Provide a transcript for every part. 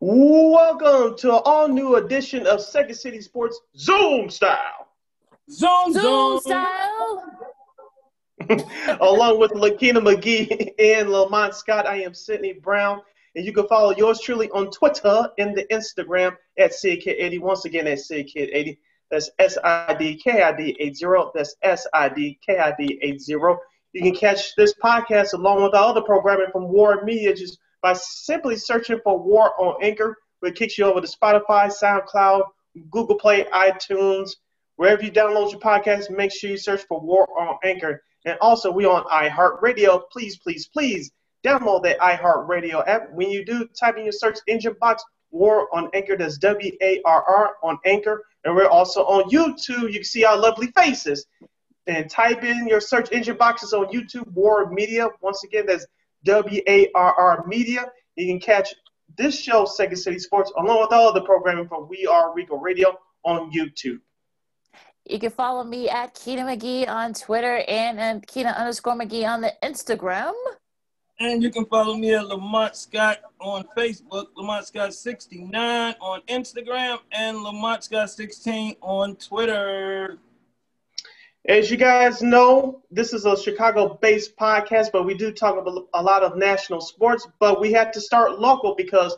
Welcome to an all-new edition of Second City Sports Zoom Style. Zoom style. Along with Lakina McGee and Lamont Scott, I am Sydney Brown. And you can follow yours truly on Twitter and the Instagram at SidKid80. Once again, at SidKid80. That's SIDKID80. That's SIDKID80. You can catch this podcast along with all the programming from War Media just by simply searching for War on Anchor, where it kicks you over to Spotify, SoundCloud, Google Play, iTunes. Wherever you download your podcast, make sure you search for War on Anchor. And also, we on iHeartRadio. Please, please, please download that iHeartRadio app. When you do, type in your search engine box, War on Anchor. That's WARR on Anchor. And we're also on YouTube. You can see our lovely faces. And type in your search engine boxes on YouTube, War Media. Once again, that's WARR Media. You can catch this show, Second City Sports, along with all of the programming from We Are Rico Radio on YouTube. You can follow me at Keena McGee on Twitter and Keena_McGee on the Instagram. And you can follow me at Lamont Scott on Facebook, Lamont Scott 69 on Instagram, and Lamont Scott 16 on Twitter. As you guys know, this is a Chicago-based podcast, but we do talk about a lot of national sports. But we had to start local because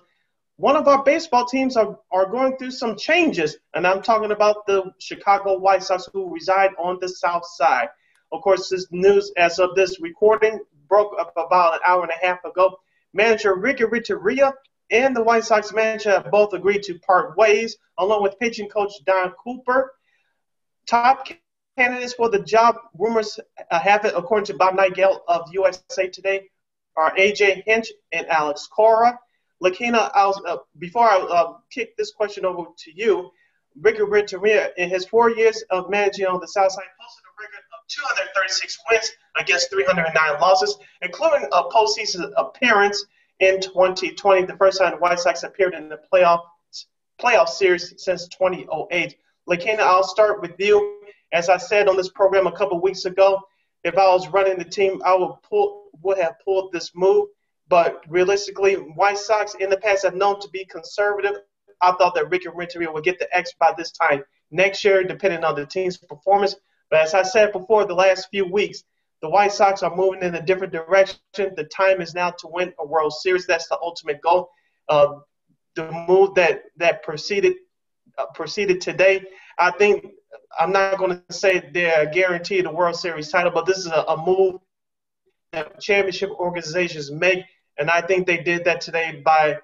one of our baseball teams are going through some changes, and I'm talking about the Chicago White Sox, who reside on the south side. Of course, this news, as of this recording, broke up about an hour and a half ago. Manager Rick Renteria and the White Sox manager have both agreed to part ways, along with pitching coach Don Cooper. Top candidates for the job, rumors have it, according to Bob Nightingale of USA Today, are A.J. Hinch and Alex Cora. Lakina, before I kick this question over to you, Rick Renteria, in his 4 years of managing on the South Side, posted a record of 236 wins against 309 losses, including a postseason appearance in 2020, the first time the White Sox appeared in the playoff series since 2008. Lakina, I'll start with you. As I said on this program a couple weeks ago, if I was running the team, I would have pulled this move. But realistically, White Sox in the past have known to be conservative. I thought that Rick Renteria would get the X by this time next year, depending on the team's performance. But as I said before, the last few weeks, the White Sox are moving in a different direction. The time is now to win a World Series. That's the ultimate goal. The move that proceeded today, I think I'm not going to say they're guaranteed a World Series title, but this is a move that championship organizations make. And I think they did that today by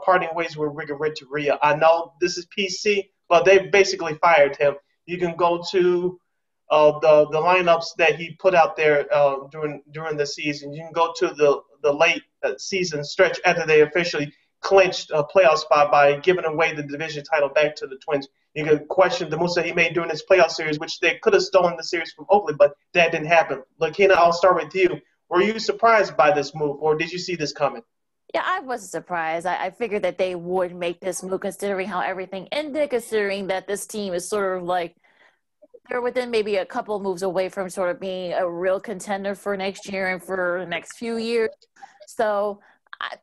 parting ways with Rick Renteria. I know this is PC, but they basically fired him. You can go to the lineups that he put out there during the season. You can go to the late season stretch after they officially clinched a playoff spot by giving away the division title back to the Twins. You can question the moves that he made during this playoff series, which they could have stolen the series from Oakland, but that didn't happen. Lakina, I'll start with you. Were you surprised by this move, or did you see this coming? Yeah, I wasn't surprised. I figured that they would make this move, considering how everything ended, considering that this team is sort of like they're within maybe a couple of moves away from sort of being a real contender for next year and for the next few years. So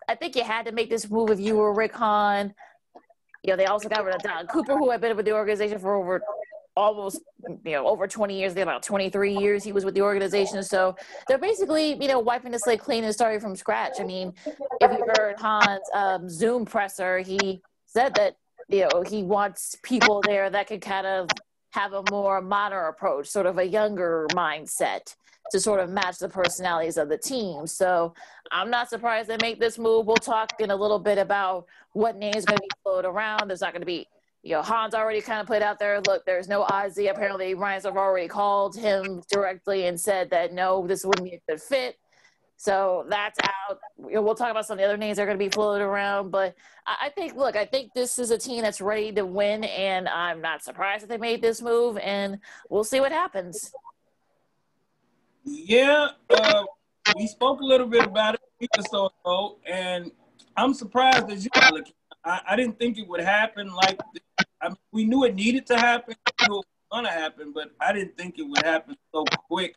I think you had to make this move if you were Rick Hahn. You know, they also got rid of Don Cooper, who had been with the organization for over 20 years. About 23 years he was with the organization. So they're basically, wiping the slate clean and starting from scratch. I mean, if you heard Hahn's Zoom presser, he said that, he wants people there that can kind of have a more modern approach, sort of a younger mindset to sort of match the personalities of the team. So I'm not surprised they make this move. We'll talk in a little bit about what names are going to be floated around. There's not going to be, Hans already kind of put out there, look, there's no Ozzy. Apparently, Ryan have already called him directly and said that, no, this wouldn't be a good fit. So that's out. We'll talk about some of the other names that are going to be floated around. But I think this is a team that's ready to win, and I'm not surprised that they made this move, and we'll see what happens. Yeah, we spoke a little bit about it a week or so ago, and I'm surprised as you know, I didn't think it would happen like this. I mean, we knew it needed to happen, we knew it was going to happen, but I didn't think it would happen so quick.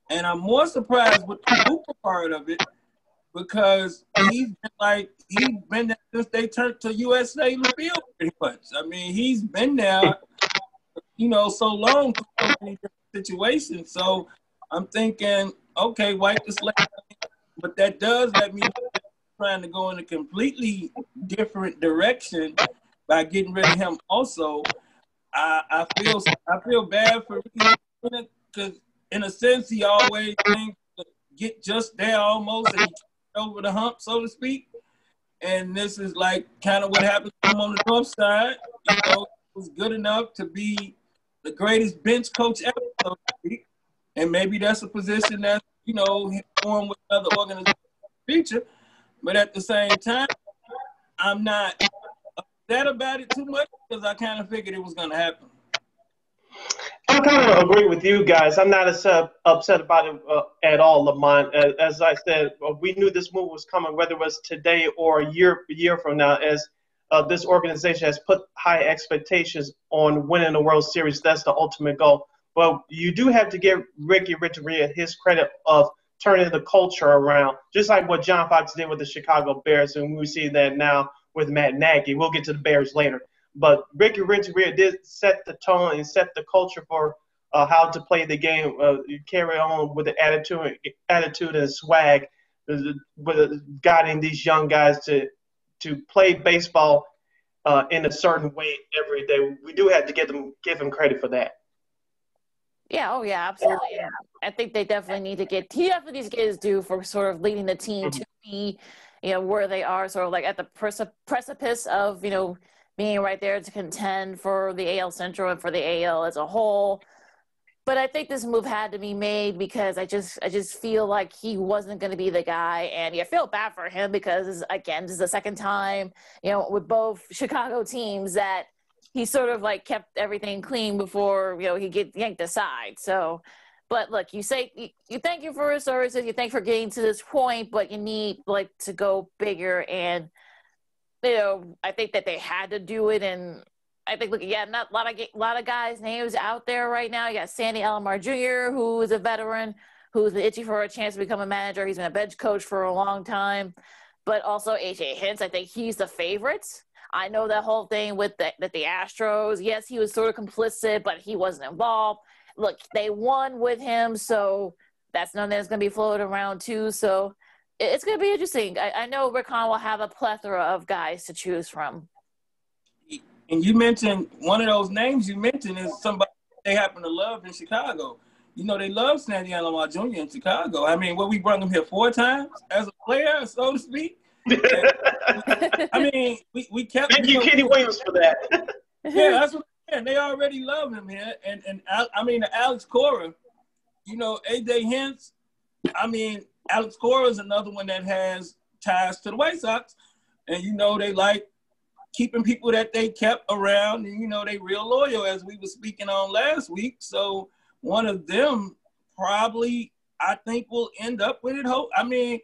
And I'm more surprised with the Cooper part of it because he's been there since they turned to USA Field pretty much. I mean, he's been there, so long through so many different situations. So I'm thinking, okay, wipe the slate, but that does let me know that he's trying to go in a completely different direction by getting rid of him. Also, I feel bad for Ricky because in a sense he always seems to get just there almost and he gets over the hump, so to speak. And this is like kind of what happened to him on the north side. He was good enough to be the greatest bench coach ever, so to speak. And maybe that's a position that, he'll form with another organization in the future. But at the same time, I'm not upset about it too much because I kind of figured it was going to happen. I kind of agree with you guys. I'm not as upset about it at all, Lamont. As I said, we knew this move was coming, whether it was today or a year from now, as this organization has put high expectations on winning the World Series. That's the ultimate goal. But you do have to give Ricky Renteria his credit of turning the culture around, just like what John Fox did with the Chicago Bears, and we see that now with Matt Nagy. We'll get to the Bears later. But Ricky Renteria did set the tone and set the culture for how to play the game, carry on with the attitude and swag, with guiding these young guys to play baseball in a certain way every day. We do have to give him credit for that. Yeah, oh yeah, absolutely. Yeah. I think he definitely needs to get his due for sort of leading the team to be, where they are, sort of like at the precipice of, being right there to contend for the AL Central and for the AL as a whole. But I think this move had to be made because I just feel like he wasn't going to be the guy. And I feel bad for him because, again, this is the second time, with both Chicago teams that he sort of like kept everything clean before, he get yanked aside. So, but look, you thank you for his services. You thank for getting to this point, but you need to go bigger. And, I think that they had to do it. And I think, not a lot of guys' names out there right now. You got Sandy Alomar Jr., who is a veteran, who's itchy for a chance to become a manager. He's been a bench coach for a long time. But also A.J. Hinch, I think he's the favorite. I know that whole thing with the Astros. Yes, he was sort of complicit, but he wasn't involved. Look, they won with him, so that's something that's going to be floated around too. So it's going to be interesting. I know Rick Hahn will have a plethora of guys to choose from. And you mentioned one of those names you mentioned is somebody they happen to love in Chicago. They love Sandy Alomar Jr. in Chicago. I mean, we brought him here 4 times as a player, so to speak. I mean, we kept. Thank you, Kenny Williams, for that. Yeah, that's what I'm saying. They already love him here, and I mean, Alex Cora, AJ Hinch. I mean, Alex Cora is another one that has ties to the White Sox, and they like keeping people that they kept around, and they real loyal, as we were speaking on last week. So one of them probably, I think, will end up with it. I mean.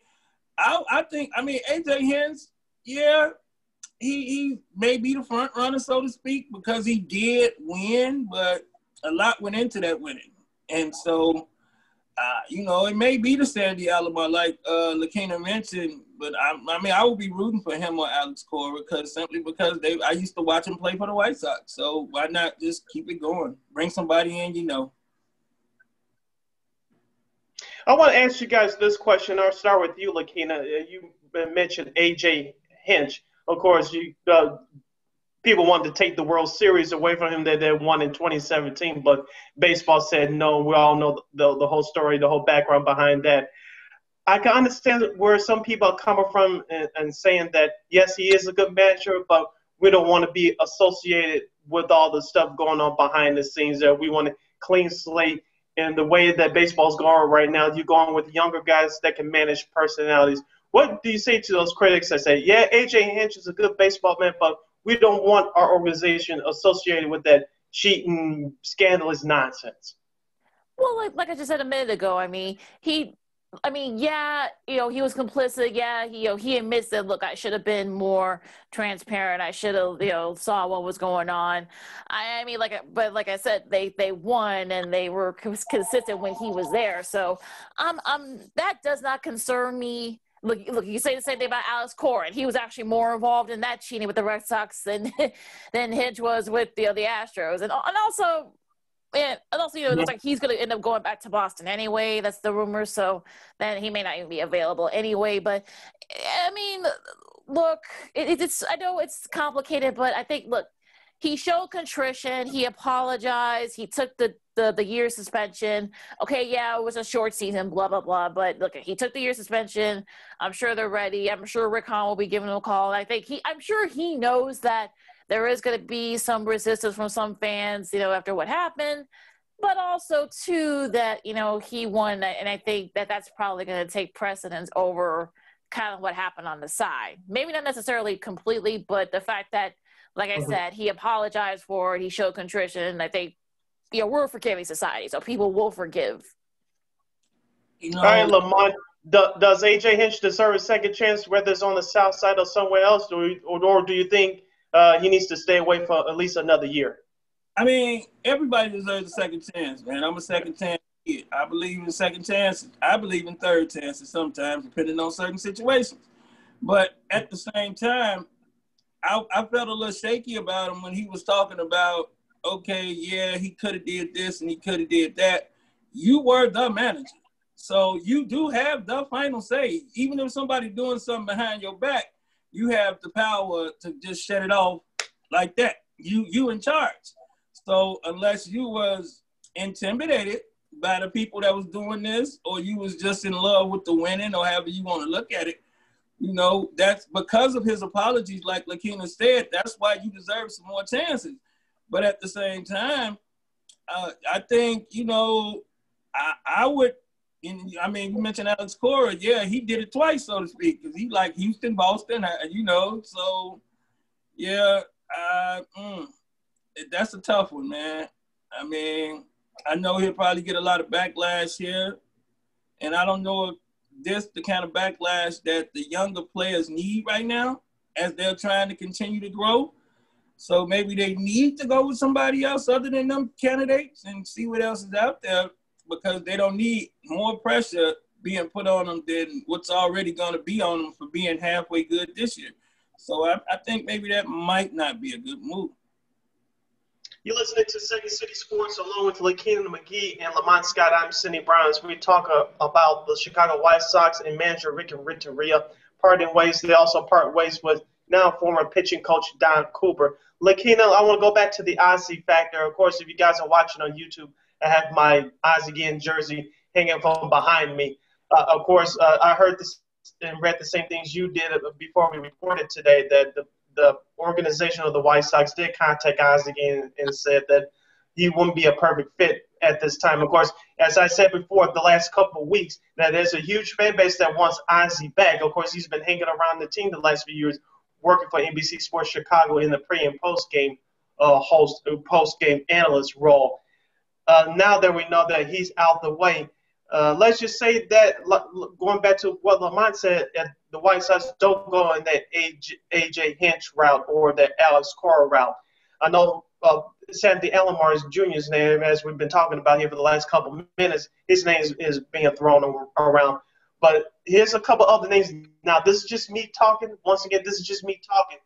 I think AJ Hinch, yeah, he may be the front runner, so to speak, because he did win, but a lot went into that winning. And so, it may be the Sandy Alomar, like Lakina mentioned, but I would be rooting for him or Alex Cora because I used to watch him play for the White Sox. So why not just keep it going? Bring somebody in, I want to ask you guys this question. I'll start with you, Lakina. You mentioned A.J. Hinch. Of course, people wanted to take the World Series away from him that they won in 2017, but baseball said no. We all know the whole story, the whole background behind that. I can understand where some people are coming from and saying that, yes, he is a good manager, but we don't want to be associated with all the stuff going on behind the scenes there. We want a clean slate. And the way that baseball's going right now, you're going with younger guys that can manage personalities. What do you say to those critics that say, yeah, A.J. Hinch is a good baseball man, but we don't want our organization associated with that cheating, scandalous nonsense? Well, like I just said a minute ago, yeah, he was complicit. Yeah, he admits that, look, I should have been more transparent. I should have, saw what was going on. But like I said, they won and they were consistent when he was there. So, that does not concern me. look, you say the same thing about Alex Cora. He was actually more involved in that cheating with the Red Sox than Hinch was with the Astros. And also, it looks like he's going to end up going back to Boston anyway. That's the rumor. So then he may not even be available anyway. But, I mean, look, it's I know it's complicated, but I think, look, he showed contrition. He apologized. He took the year suspension. Okay, yeah, it was a short season, blah, blah, blah. But look, he took the year suspension. I'm sure they're ready. I'm sure Rick Hahn will be giving him a call. And I'm sure he knows that there is going to be some resistance from some fans, after what happened. But also, too, that, he won. And I think that that's probably going to take precedence over kind of what happened on the side. Maybe not necessarily completely, but the fact that, like I said, he apologized for it. He showed contrition. I think, we're a forgiving society, so people will forgive. All right, Lamont, does A.J. Hinch deserve a second chance, whether it's on the south side or somewhere else, or do you think he needs to stay away for at least another year? I mean, everybody deserves a second chance, man. I'm a second chance kid. I believe in second chances. I believe in third chances sometimes, depending on certain situations. But at the same time, I felt a little shaky about him when he was talking about, okay, yeah, he could have did this and he could have did that. You were the manager. So you do have the final say. Even if somebody's doing something behind your back, you have the power to just shut it off like that. You in charge. So unless you was intimidated by the people that was doing this, or you was just in love with the winning, or however you want to look at it, that's because of his apologies, like Lakina said, that's why you deserve some more chances. But at the same time, I think, I would, you mentioned Alex Cora. Yeah, he did it twice, so to speak, because he like Houston, Boston, so yeah, that's a tough one, man. I mean, I know he'll probably get a lot of backlash here, and I don't know if this the kind of backlash that the younger players need right now as they're trying to continue to grow. So maybe they need to go with somebody else other than them candidates and see what else is out there, because they don't need more pressure being put on them than what's already going to be on them for being halfway good this year. So I think maybe that might not be a good move. You're listening to Second City Sports along with Lakina McGee and Lamont Scott. I'm Cindy Brown. As we talk about the Chicago White Sox and manager Rick Renteria parting ways. They also part ways with now former pitching coach Don Cooper. Lakina, I want to go back to the Ozzie factor. Of course, if you guys are watching on YouTube, I have my Ozzie Guillen jersey hanging from behind me. Of course, I heard this and read the same things you did before we reported today, that the organization of the White Sox did contact Ozzie Guillen and said that he wouldn't be a perfect fit at this time. Of course, as I said before, the last couple of weeks, that there's a huge fan base that wants Ozzie back. Of course, he's been hanging around the team the last few years, working for NBC Sports Chicago in the pre- and post-game post-game analyst role. Now that we know that he's out the way, let's just say that, going back to what Lamont said, the White Sox don't go in that A.J. Hinch route or that Alex Cora route. I know Sandy Alomar Jr.'s name, as we've been talking about here for the last couple of minutes, his name is being thrown around. But here's a couple other names. Now, this is just me talking. Once again, this is just me talking.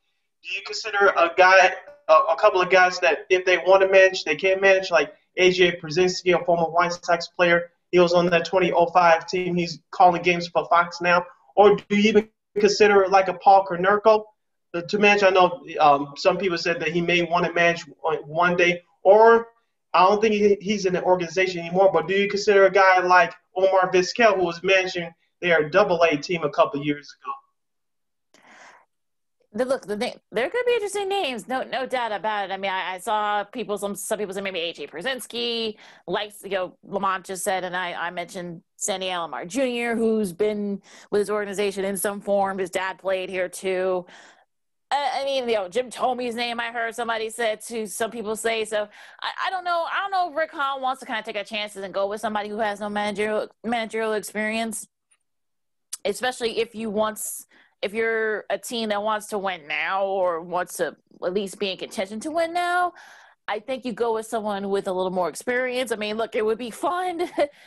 Do you consider a couple of guys that if they want to manage, they can manage, like A.J. Pierzynski, a former White Sox player? He was on that 2005 team. He's calling games for Fox now. Or do you even consider like a Paul Konerko to manage? I know some people said that he may want to manage one day. Or I don't think he's in the organization anymore. But do you consider a guy like Omar Vizquel, who was managing their Double-A team a couple of years ago? Look, there could be interesting names, no doubt about it. I mean, I saw some people say maybe A.J. Pierzynski, like Lamont just said, and I mentioned Sandy Alomar Jr., who's been with his organization in some form. His dad played here too. I mean, Jim Thomey's name I heard somebody said too. Some people say so. I don't know. I don't know if Rick Hahn wants to kind of take a chances and go with somebody who has no managerial experience, especially if you're a team that wants to win now or wants to at least be in contention to win now. I think you go with someone with a little more experience. I mean, look, it would be fun.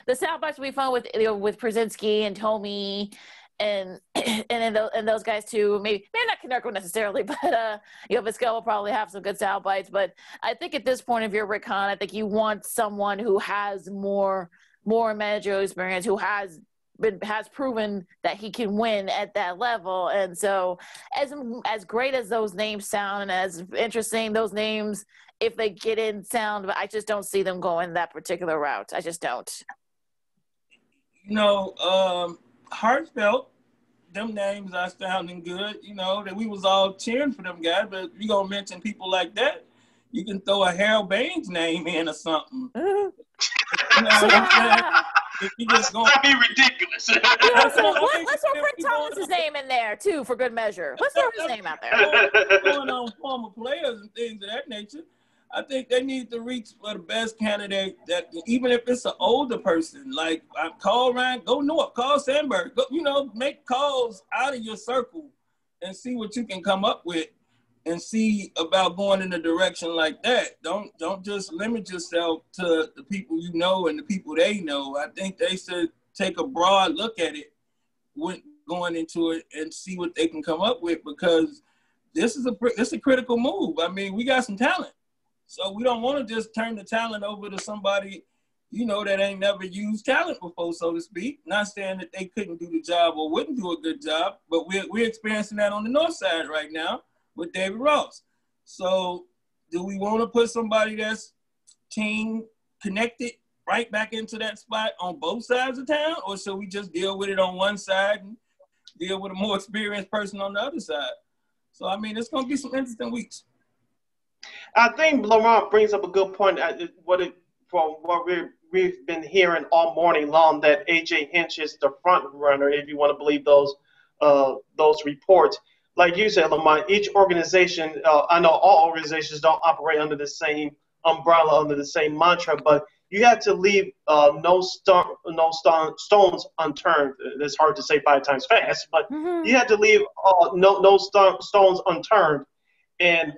The soundbites would be fun with Pierzynski and Thomey and and those guys too. Maybe not Canerco necessarily, but Vizquel will probably have some good sound bites. But I think at this point, if you're Rick Hahn, I think you want someone who has more managerial experience, who has proven that he can win at that level. And so as great as those names sound and as interesting those names, if they get in, sound, but I just don't see them going that particular route. I just don't. Heartfelt, them names are sounding good, that we was all cheering for them guys, but if you're going to mention people like that, you can throw a Harold Baines name in or something. You know what I'm saying? If you just going to be ridiculous. Let's throw Frank Thomas's name in there too, for good measure. Let's throw his name out there. Going on former players and things of that nature, I think they need to reach for the best candidate. That even if it's an older person, like call Ryan, go north, call Sandberg, go, make calls out of your circle and see what you can come up with. And see about going in a direction like that. Don't just limit yourself to the people you know and the people they know. I think they should take a broad look at it when going into it and see what they can come up with, because this is a critical move. I mean, we got some talent, so we don't want to just turn the talent over to somebody that ain't never used talent before, so to speak. Not saying that they couldn't do the job or wouldn't do a good job, but we're experiencing that on the north side right now with David Ross. So do we want to put somebody that's team connected right back into that spot on both sides of town, or should we just deal with it on one side and deal with a more experienced person on the other side? So, I mean, it's going to be some interesting weeks. I think Laurent brings up a good point. From what we've been hearing all morning long, that A.J. Hinch is the front runner, if you want to believe those reports. Like you said, Lamont, each organization, I know all organizations don't operate under the same umbrella, under the same mantra, but you have to leave no stones unturned. It's hard to say 5 times fast, but you have to leave no stones unturned. And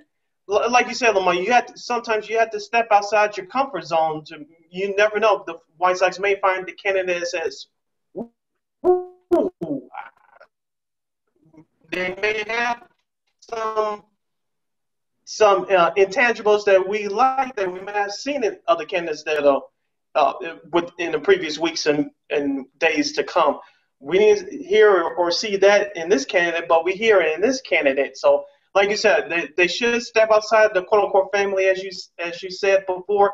like you said, Lamont, sometimes you have to step outside your comfort zone. You never know. The White Sox may find the candidate as they may have some intangibles that we like that we may have seen in other candidates that in the previous weeks and days to come. We need to hear or see that in this candidate, but we hear it in this candidate. So, like you said, they should step outside the quote-unquote family, as you said before.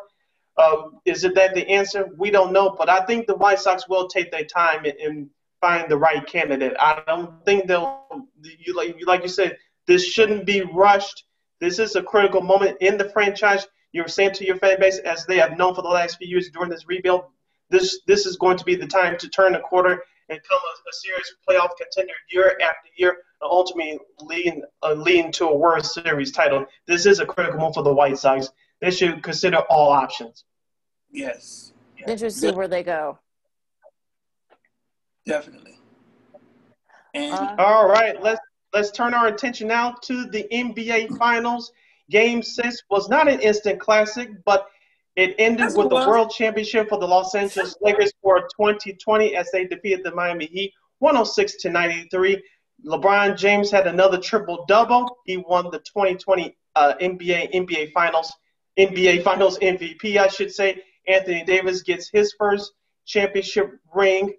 Is it that the answer? We don't know, but I think the White Sox will take their time and find the right candidate. I don't think like you said, this shouldn't be rushed. This is a critical moment in the franchise. You're saying to your fan base, as they have known for the last few years during this rebuild, this is going to be the time to turn the corner and become a serious playoff contender year after year, and ultimately leading to a World Series title. This is a critical move for the White Sox. They should consider all options. Yes. Interesting to see where they go. Definitely. And all right, let's turn our attention now to the NBA Finals. Game 6 was not an instant classic, but it ended with the World Championship for the Los Angeles Lakers for 2020 as they defeated the Miami Heat 106-93. LeBron James had another triple-double. He won the 2020 NBA Finals MVP, I should say. Anthony Davis gets his first championship ring.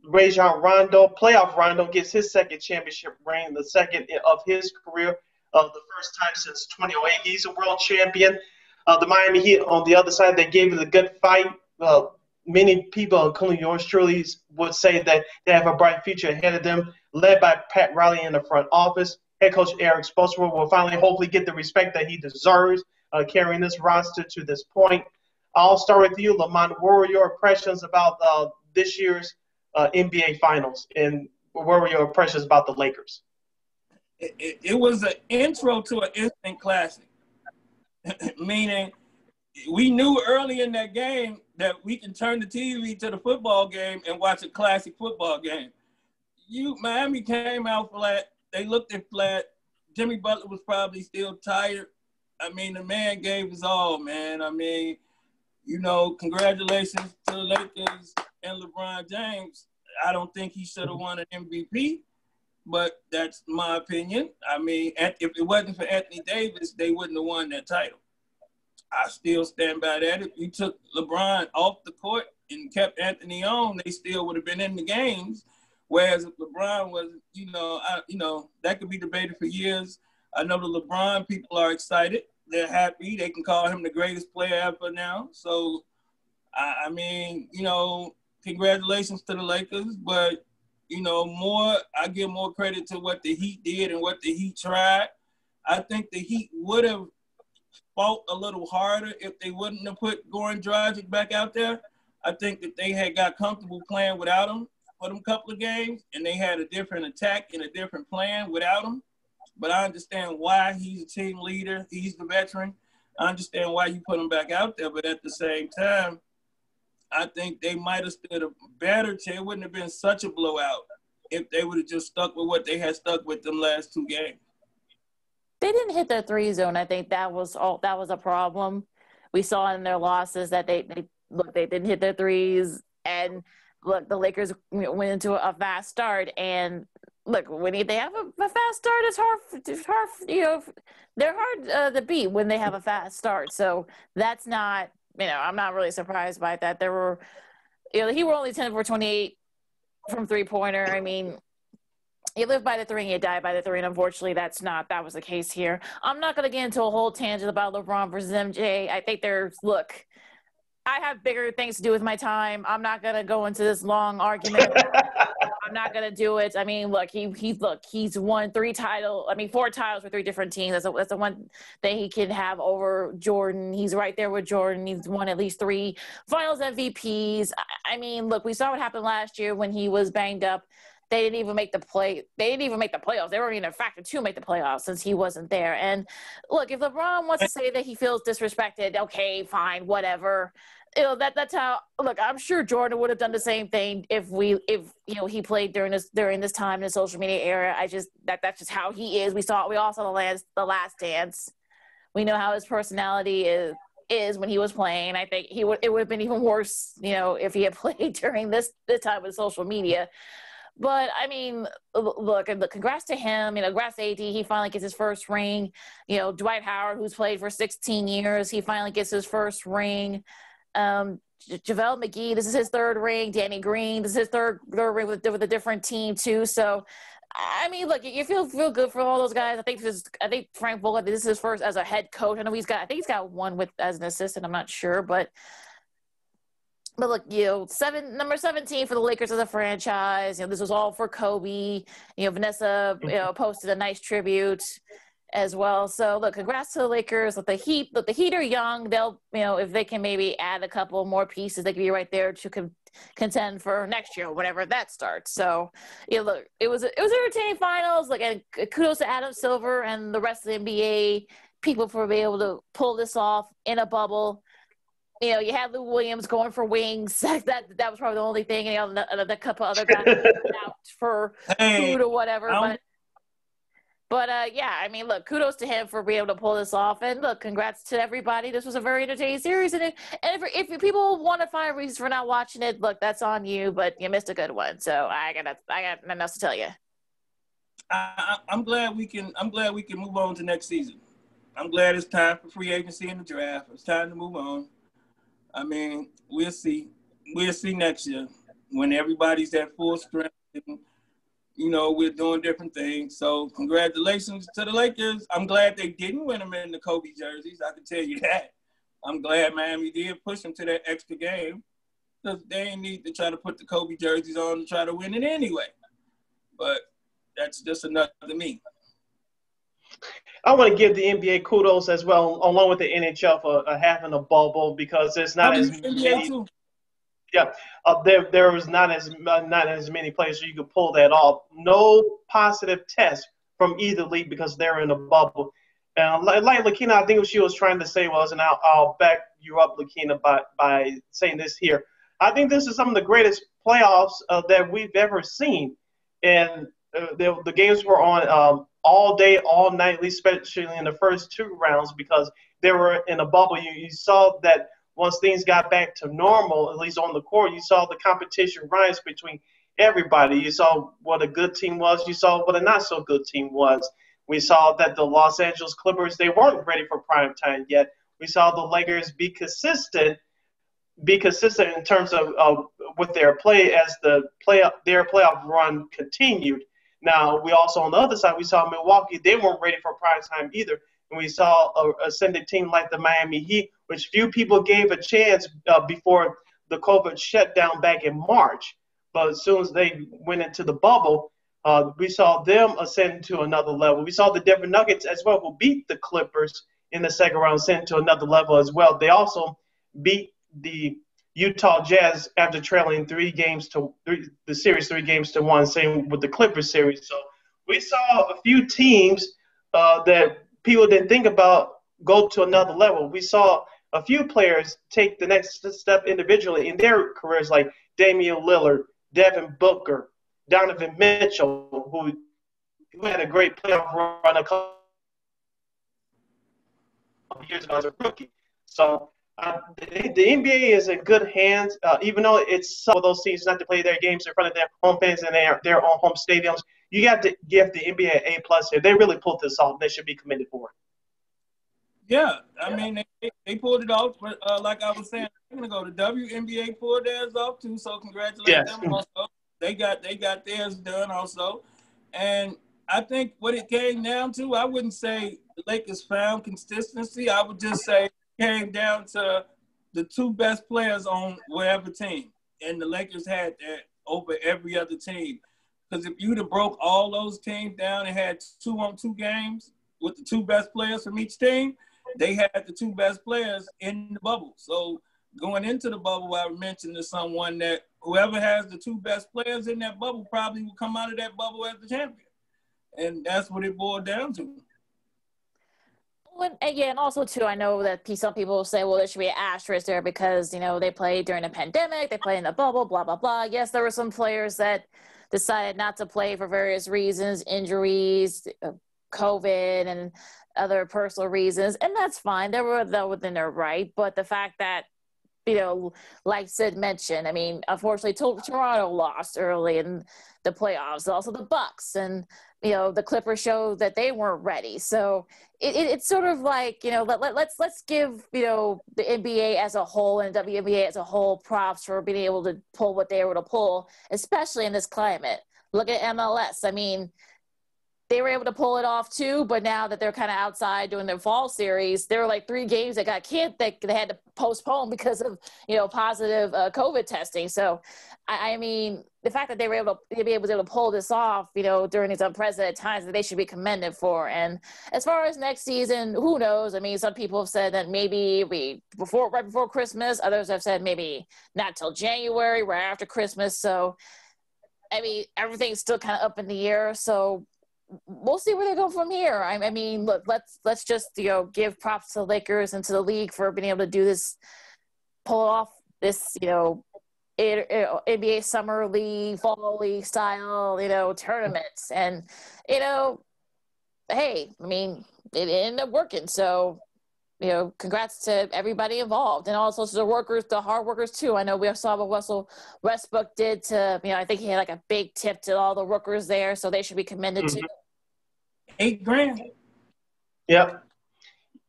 Rajon Rondo, playoff Rondo, gets his second championship ring, the second of his career, the first time since 2008. He's a world champion. The Miami Heat, on the other side, they gave it a good fight. Many people, including yours truly, would say that they have a bright future ahead of them, led by Pat Riley in the front office. Head coach Eric Spoelstra will finally hopefully get the respect that he deserves, carrying this roster to this point. I'll start with you, Lamont. What were your impressions about this year's NBA Finals, and what were your impressions about the Lakers? It was an intro to an instant classic, meaning we knew early in that game that we can turn the TV to the football game and watch a classic football game. Miami came out flat. They looked at flat. Jimmy Butler was probably still tired. I mean, the man gave us all, man. I mean, congratulations to the Lakers and LeBron James. I don't think he should have won an MVP, but that's my opinion. I mean, if it wasn't for Anthony Davis, they wouldn't have won that title. I still stand by that. If you took LeBron off the court and kept Anthony on, they still would have been in the games. Whereas if LeBron was, that could be debated for years. I know the LeBron people are excited. They're happy. They can call him the greatest player ever now. So, I mean, congratulations to the Lakers. But, I give more credit to what the Heat did and what the Heat tried. I think the Heat would have fought a little harder if they wouldn't have put Goran Dragic back out there. I think that they had got comfortable playing without him for them couple of games, and they had a different attack and a different plan without him. But I understand why he's a team leader. He's the veteran. I understand why you put him back out there. But at the same time, I think they might have stood a better chance. It wouldn't have been such a blowout if they would have just stuck with what they had stuck with them last two games. They didn't hit their 3 zone. I think that was a problem. We saw in their losses that they didn't hit their threes, and look, the Lakers went into a fast start, and look, when they have a fast start, it's hard. They're hard to beat when they have a fast start. So that's not, I'm not really surprised by that. There were, he were only 10 for 28 from 3-pointer. I mean, you live by the 3 and you die by the 3, and unfortunately that was the case here. I'm not going to get into a whole tangent about LeBron versus MJ. I think I have bigger things to do with my time. I'm not going to go into this long argument. I'm not going to do it. I mean, look, he's won 4 titles for 3 different teams. That's the one thing he can have over Jordan. He's right there with Jordan. He's won at least 3 finals MVPs. I mean, look, we saw what happened last year when he was banged up. They didn't even make the playoffs. They weren't even a factor to make the playoffs since he wasn't there. And look, if LeBron wants to say that he feels disrespected, okay, fine, whatever. That's how. Look, I'm sure Jordan would have done the same thing if he played during this time in the social media era. That's just how he is. We all saw the last dance. We know how his personality is when he was playing. I think it would have been even worse, if he had played during this time with social media. But, I mean, look, congrats to him. Congrats to AD. He finally gets his first ring. Dwight Howard, who's played for 16 years, he finally gets his first ring. JaVale McGee, this is his 3rd ring. Danny Green, this is his third ring with a different team, too. So, I mean, look, you feel good for all those guys. I think Frank Vogel, this is his first as a head coach. I know he's got one as an assistant. I'm not sure, but look, number 17 for the Lakers as a franchise. This was all for Kobe. Vanessa, posted a nice tribute as well. So look, congrats to the Lakers. Look, the Heat are young. They'll, if they can maybe add a couple more pieces, they could be right there to contend for next year, whenever that starts. So, look, it was entertaining finals. Like, and kudos to Adam Silver and the rest of the NBA people for being able to pull this off in a bubble. You had Lou Williams going for wings. That was probably the only thing. A couple other guys out for food or whatever. But yeah, I mean, look, kudos to him for being able to pull this off. And look, congrats to everybody. This was a very entertaining series. And if people want to find reasons for not watching it, look, that's on you. But you missed a good one. So I got nothing else to tell you. I'm glad we can move on to next season. I'm glad it's time for free agency and the draft. It's time to move on. I mean, we'll see. We'll see next year when everybody's at full strength and, we're doing different things. So congratulations to the Lakers. I'm glad they didn't win them in the Kobe jerseys. I can tell you that. I'm glad Miami did push them to that extra game because they ain't need to try to put the Kobe jerseys on to try to win it anyway. But that's just enough to me. I want to give the NBA kudos as well, along with the NHL for having a bubble because there's not as many. Yeah, there was not as many players so you could pull that off. No positive test from either league because they're in a bubble. And like Lakina, I think what she was trying to say was, and I'll back you up, Lakina, by saying this here. I think this is some of the greatest playoffs that we've ever seen, and the games were on all day, all night, especially in the first 2 rounds because they were in a bubble. You saw that once things got back to normal, at least on the court, you saw the competition rise between everybody. You saw what a good team was. You saw what a not so good team was. We saw that the Los Angeles Clippers, they weren't ready for prime time yet. We saw the Lakers be consistent in terms of with their play as their playoff run continued. Now, we also on the other side, we saw Milwaukee. They weren't ready for prime time either. And we saw a ascending team like the Miami Heat, which few people gave a chance before the COVID shutdown back in March. But as soon as they went into the bubble, we saw them ascend to another level. We saw the Denver Nuggets as well, who beat the Clippers in the second round, ascend to another level as well. They also beat the Utah Jazz after trailing the series 3-1, same with the Clippers series. So we saw a few teams that people didn't think about go to another level. We saw a few players take the next step individually in their careers, like Damian Lillard, Devin Booker, Donovan Mitchell, who had a great playoff run a couple of years ago as a rookie. So the NBA is in good hands, even though it's some of those teams not to play their games in front of their home fans and their own home stadiums. You got to give the NBA an A+ here. They really pulled this off. They should be commended for it. Yeah, I mean, they pulled it off, but like I was saying, I'm going to go. The WNBA pulled theirs off, too, so congratulate them also. They got theirs done also. And I think what it came down to, I wouldn't say the Lakers found consistency. I would just say it came down to the two best players on whatever team. And the Lakers had that over every other team. Because if you'd have broke all those teams down and had 2-on-2 games with the two best players from each team, they had the two best players in the bubble. So going into the bubble, I mentioned to someone that whoever has the two best players in that bubble probably will come out of that bubble as the champion. And that's what it boiled down to. Well, again, also, too, I know that some people say, well, there should be an asterisk there because, they played during the pandemic, they played in the bubble, blah, blah, blah. Yes, there were some players that decided not to play for various reasons, injuries, COVID, and other personal reasons, and that's fine. They were within their right. But the fact that, like Sid mentioned, I mean, unfortunately, Toronto lost early in the playoffs. Also, the Bucks and the Clippers showed that they weren't ready. So it's sort of like let's give the NBA as a whole and WNBA as a whole props for being able to pull what they were able to pull, especially in this climate. Look at MLS. I mean, they were able to pull it off too, but now that they're kind of outside doing their fall series, there were like 3 games that got canceled that they had to postpone because of positive COVID testing. So, I mean, the fact that they were able to pull this off, during these unprecedented times, that they should be commended for. And as far as next season, who knows? I mean, some people have said that maybe right before Christmas. Others have said maybe not till January, right after Christmas. So, I mean, everything's still kind of up in the air. So we'll see where they go from here. I mean, look, let's just give props to the Lakers and to the league for being able to do this, pull off this NBA summer league, fall league style tournaments, and hey, I mean, it ended up working. So congrats to everybody involved, and also to the workers, the hard workers too. I know we saw what Russell Westbrook did to, I think he had like a big tip to all the workers there, so they should be commended too. $8,000. Yep.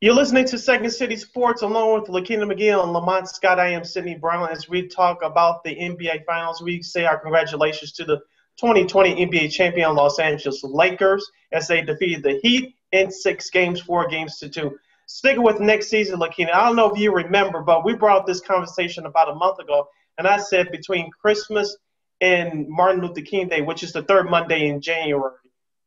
You're listening to Second City Sports along with Lakina McGee and Lamont Scott. I am Sydney Brown. As we talk about the NBA Finals, we say our congratulations to the 2020 NBA champion Los Angeles Lakers as they defeated the Heat in 6 games, 4-2. Sticking with next season, Lakina, I don't know if you remember, but we brought this conversation about a month ago, and I said between Christmas and Martin Luther King Day, which is the 3rd Monday in January,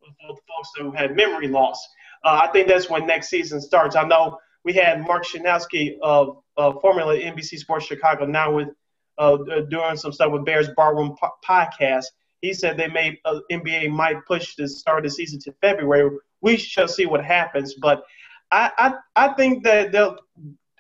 for the folks who had memory loss. I think that's when next season starts. I know we had Mark Shanowski of formerly NBC Sports Chicago, now with doing some stuff with Bears Barroom Podcast. He said they NBA might push the start of the season to February. We shall see what happens, but I think that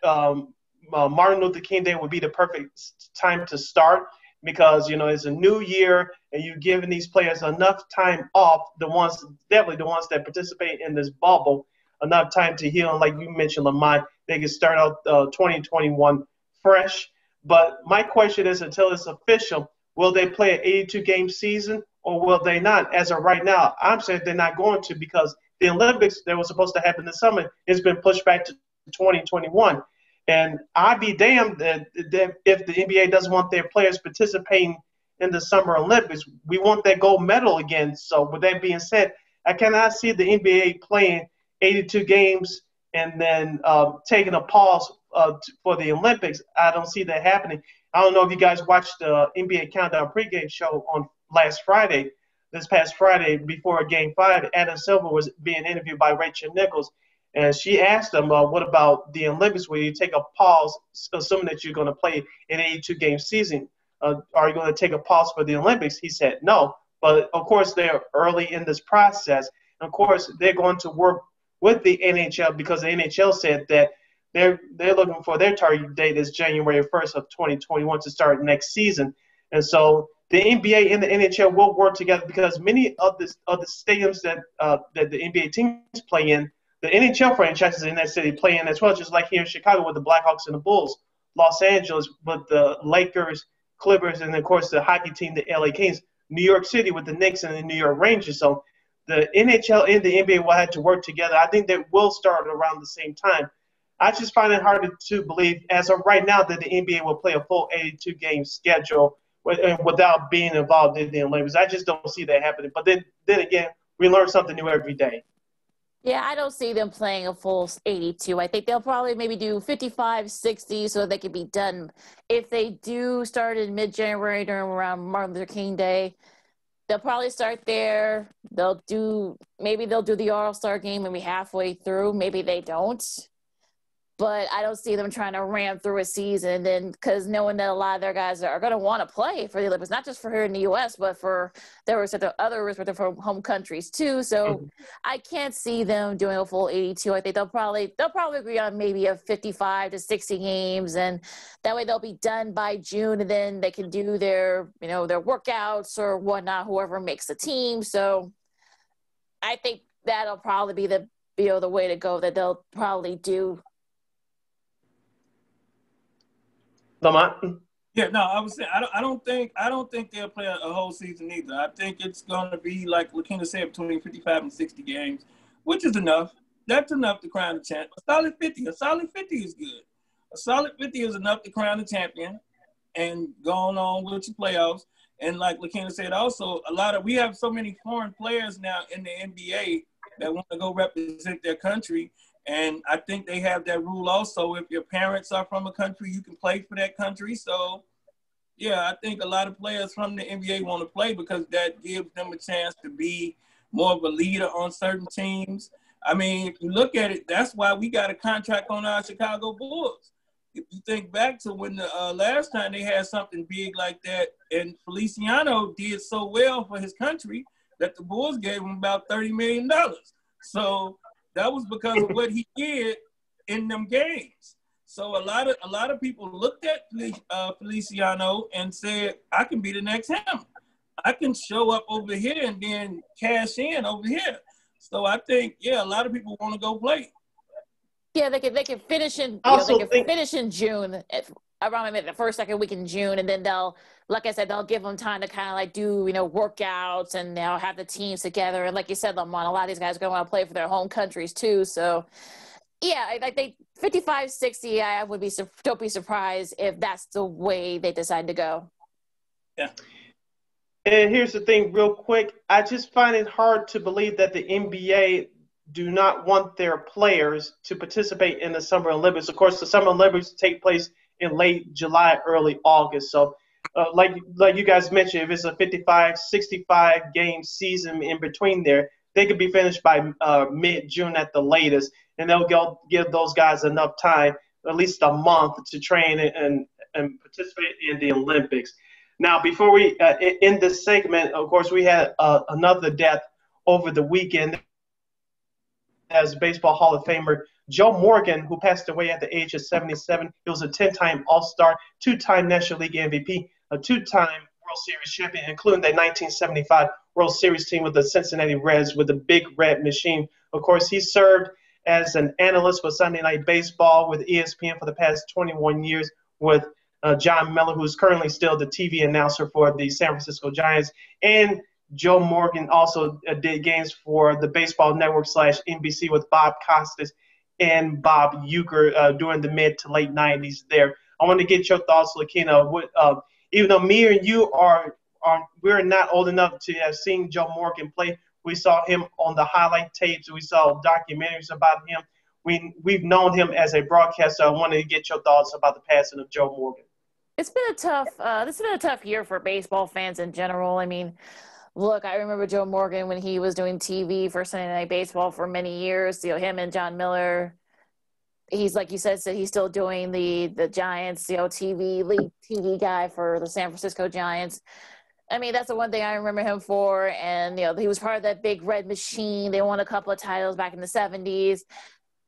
Martin Luther King Day would be the perfect time to start because, it's a new year and you're giving these players enough time off, definitely the ones that participate in this bubble, enough time to heal. And like you mentioned, Lamont, they can start out 2021 fresh. But my question is, until it's official, Will they play an 82-game season or will they not? As of right now, I'm saying they're not going to because the Olympics that was supposed to happen this summer has been pushed back to 2021. And I'd be damned that if the NBA doesn't want their players participating in the Summer Olympics. We want that gold medal again. So with that being said, I cannot see the NBA playing 82 games and then taking a pause for the Olympics. I don't see that happening. I don't know if you guys watched the NBA Countdown pregame show on this past Friday before Game 5. Adam Silver was being interviewed by Rachel Nichols, and she asked him, what about the Olympics where you take a pause, assuming that you're going to play an 82-game season? Are you going to take a pause for the Olympics? He said no. But, of course, they're early in this process. And, of course, they're going to work with the NHL because the NHL said that they're looking for their target date is January 1st of 2021 to start next season. And so the NBA and the NHL will work together because many of the stadiums that the NBA teams play in, the NHL franchises in that city play in as well, just like here in Chicago with the Blackhawks and the Bulls, Los Angeles with the Lakers, Clippers, and, of course, the hockey team, the LA Kings, New York City with the Knicks and the New York Rangers. So the NHL and the NBA will have to work together. I think they will start around the same time. I just find it hard to believe as of right now that the NBA will play a full 82-game schedule without being involved in the Olympics. I just don't see that happening. But then again, we learn something new every day. Yeah, I don't see them playing a full 82. I think they'll probably maybe do 55, 60 so they can be done. If they do start in mid-January around Martin Luther King Day, they'll probably start there. Maybe they'll do the All-Star game maybe halfway through. Maybe they don't. But I don't see them trying to ram through a season then because knowing that a lot of their guys are going to want to play for the Olympics, not just for here in the U.S., but for their respective home countries too. So I can't see them doing a full 82. I think they'll probably agree on maybe a 55 to 60 games, and that way they'll be done by June, and then they can do their workouts or whatnot, whoever makes the team. So I think that'll probably be the way to go, that they'll probably do. Yeah, no, I was saying I don't think they'll play a whole season either. I think it's gonna be like Lakina said, between 55 and 60 games, which is enough. That's enough to crown the champ. A solid 50 is good. A solid 50 is enough to crown the champion and going on with the playoffs. And like Lakina said, also we have so many foreign players now in the NBA that want to go represent their country. And I think they have that rule also. If your parents are from a country, you can play for that country. So, yeah, I think a lot of players from the NBA want to play because that gives them a chance to be more of a leader on certain teams. I mean, if you look at it, that's why we got a contract on our Chicago Bulls. If you think back to when the last time they had something big like that, and Feliciano did so well for his country that the Bulls gave him about $30 million. So that was because of what he did in them games. So a lot of people looked at Feliciano and said, I can be the next him. I can show up over here and then cash in over here. So I think, a lot of people want to go play. Yeah, they can finish in finish in June, around the first, second week in June, and then they'll give them time to kind of like do workouts, and they'll have the teams together. And like you said, Lamont, a lot of these guys are going to want to play for their home countries too. So yeah, I think 55, 60, I would don't be surprised if that's the way they decide to go. Yeah. And here's the thing, real quick. I just find it hard to believe that the NBA do not want their players to participate in the Summer Olympics. Of course, the Summer Olympics take place in late July, early August. So like you guys mentioned, if it's a 55, 65 game season in between there, they could be finished by mid-June at the latest, and they'll give those guys enough time, at least a month, to train and participate in the Olympics. Now, before we end this segment, of course, we had another death over the weekend as Baseball Hall of Famer Joe Morgan, who passed away at the age of 77. He was a 10-time All-Star, 2-time National League MVP, a 2-time World Series champion, including the 1975 World Series team with the Cincinnati Reds with the Big Red Machine. Of course, he served as an analyst for Sunday Night Baseball with ESPN for the past 21 years with John Miller, who's currently still the TV announcer for the San Francisco Giants, and Joe Morgan also did games for the Baseball Network / NBC with Bob Costas and Bob Uecker during the mid to late 90s there. I want to get your thoughts, Lakina. Even though me and you we're not old enough to have seen Joe Morgan play, we saw him on the highlight tapes. We saw documentaries about him. We've known him as a broadcaster. I wanted to get your thoughts about the passing of Joe Morgan. It's been a tough. This has been a tough year for baseball fans in general. I mean, look, I remember Joe Morgan when he was doing TV for Sunday Night Baseball for many years. Him and John Miller. He's, like you said, he's still doing the Giants, league TV guy for the San Francisco Giants. I mean, that's the one thing I remember him for. And, he was part of that big red machine. They won a couple of titles back in the 70s.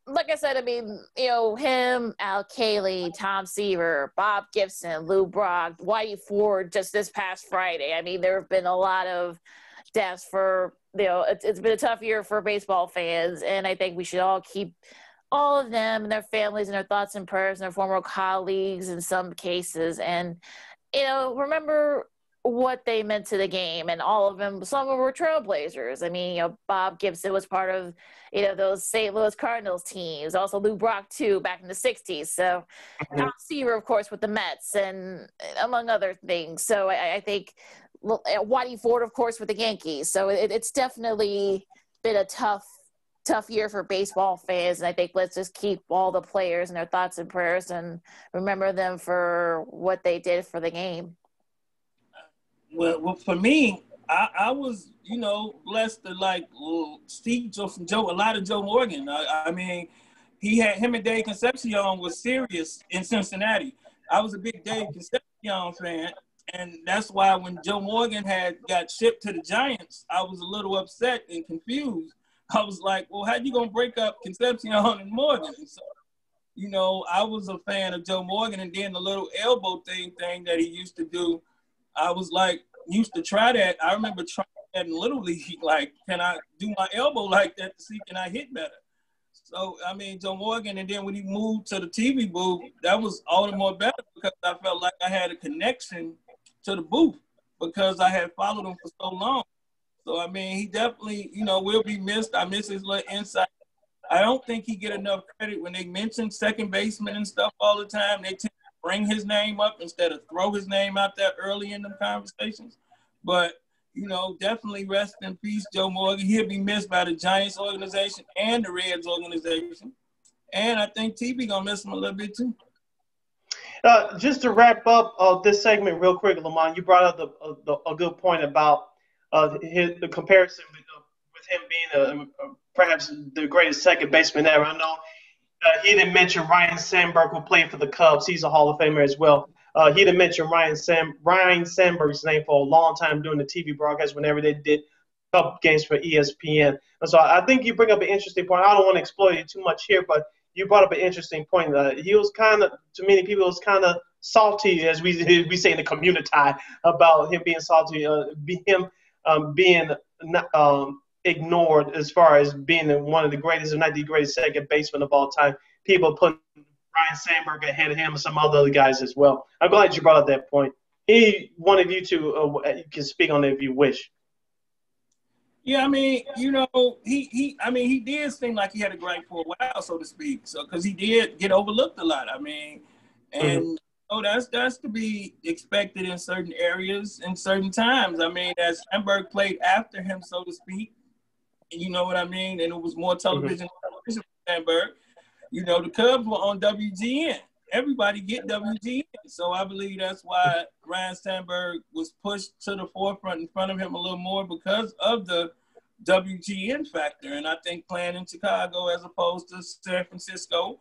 Like I said, I mean, him, Al Cayley, Tom Seaver, Bob Gibson, Lou Brock, Whitey Ford just this past Friday. I mean, there have been a lot of deaths for, it's been a tough year for baseball fans. And I think we should all keep all of them and their families and their thoughts and prayers and their former colleagues in some cases. And, remember what they meant to the game, and all of them, some of them were trailblazers. I mean, Bob Gibson was part of, those St. Louis Cardinals teams. Also Lou Brock too, back in the 60s. So Tom Seaver, of course, with the Mets, and among other things. So I think Whitey Ford, of course, with the Yankees. So it's definitely been a tough year for baseball fans. And I think let's just keep all the players in their thoughts and prayers and remember them for what they did for the game. Well, for me, I was, blessed to see a lot of Joe Morgan. I mean, him and Dave Concepcion was serious in Cincinnati. I was a big Dave Concepcion fan, and that's why when Joe Morgan got shipped to the Giants, I was a little upset and confused. I was like, well, how you gonna break up Concepcion and Morgan? And so, I was a fan of Joe Morgan, and then the little elbow thing that he used to do. I was used to try that. I remember trying that in Little League. Can I do my elbow like that to see can I hit better? So, I mean, Joe Morgan, and then when he moved to the TV booth, that was all the more better because I felt like I had a connection to the booth because I had followed him for so long. So, I mean, he definitely, will be missed. I miss his little insight. I don't think he get enough credit when they mention second baseman and stuff all the time. They tend bring his name up instead of throw his name out there early in the conversations. But, definitely rest in peace, Joe Morgan. He'll be missed by the Giants organization and the Reds organization. And I think TV going to miss him a little bit too. Just to wrap up this segment real quick, Lamont, you brought up a good point about the comparison with him being perhaps the greatest second baseman ever. I know he didn't mention Ryan Sandberg, who played for the Cubs. He's a Hall of Famer as well. He didn't mention Ryan Sandberg's name for a long time during the TV broadcast whenever they did Cub games for ESPN. And so I think you bring up an interesting point. I don't want to exploit it too much here, but you brought up an interesting point. He was kind of, to many people, was kind of salty, as we say in the community, about him being salty, him being ignored as far as being one of the greatest, if not the greatest second baseman of all time. People put Ryan Sandberg ahead of him and some other guys as well. I'm glad you brought up that point. One of you two can speak on it if you wish. Yeah, I mean, he did seem like he had a gripe for a while, so to speak. So, because he did get overlooked a lot. I mean, and that's to be expected in certain areas and certain times. I mean, as Sandberg played after him, so to speak, you know what I mean? And it was more television for Sandberg. The Cubs were on WGN. Everybody get WGN. So I believe that's why Ryan Sandberg was pushed to the forefront in front of him a little more because of the WGN factor. And I think playing in Chicago as opposed to San Francisco,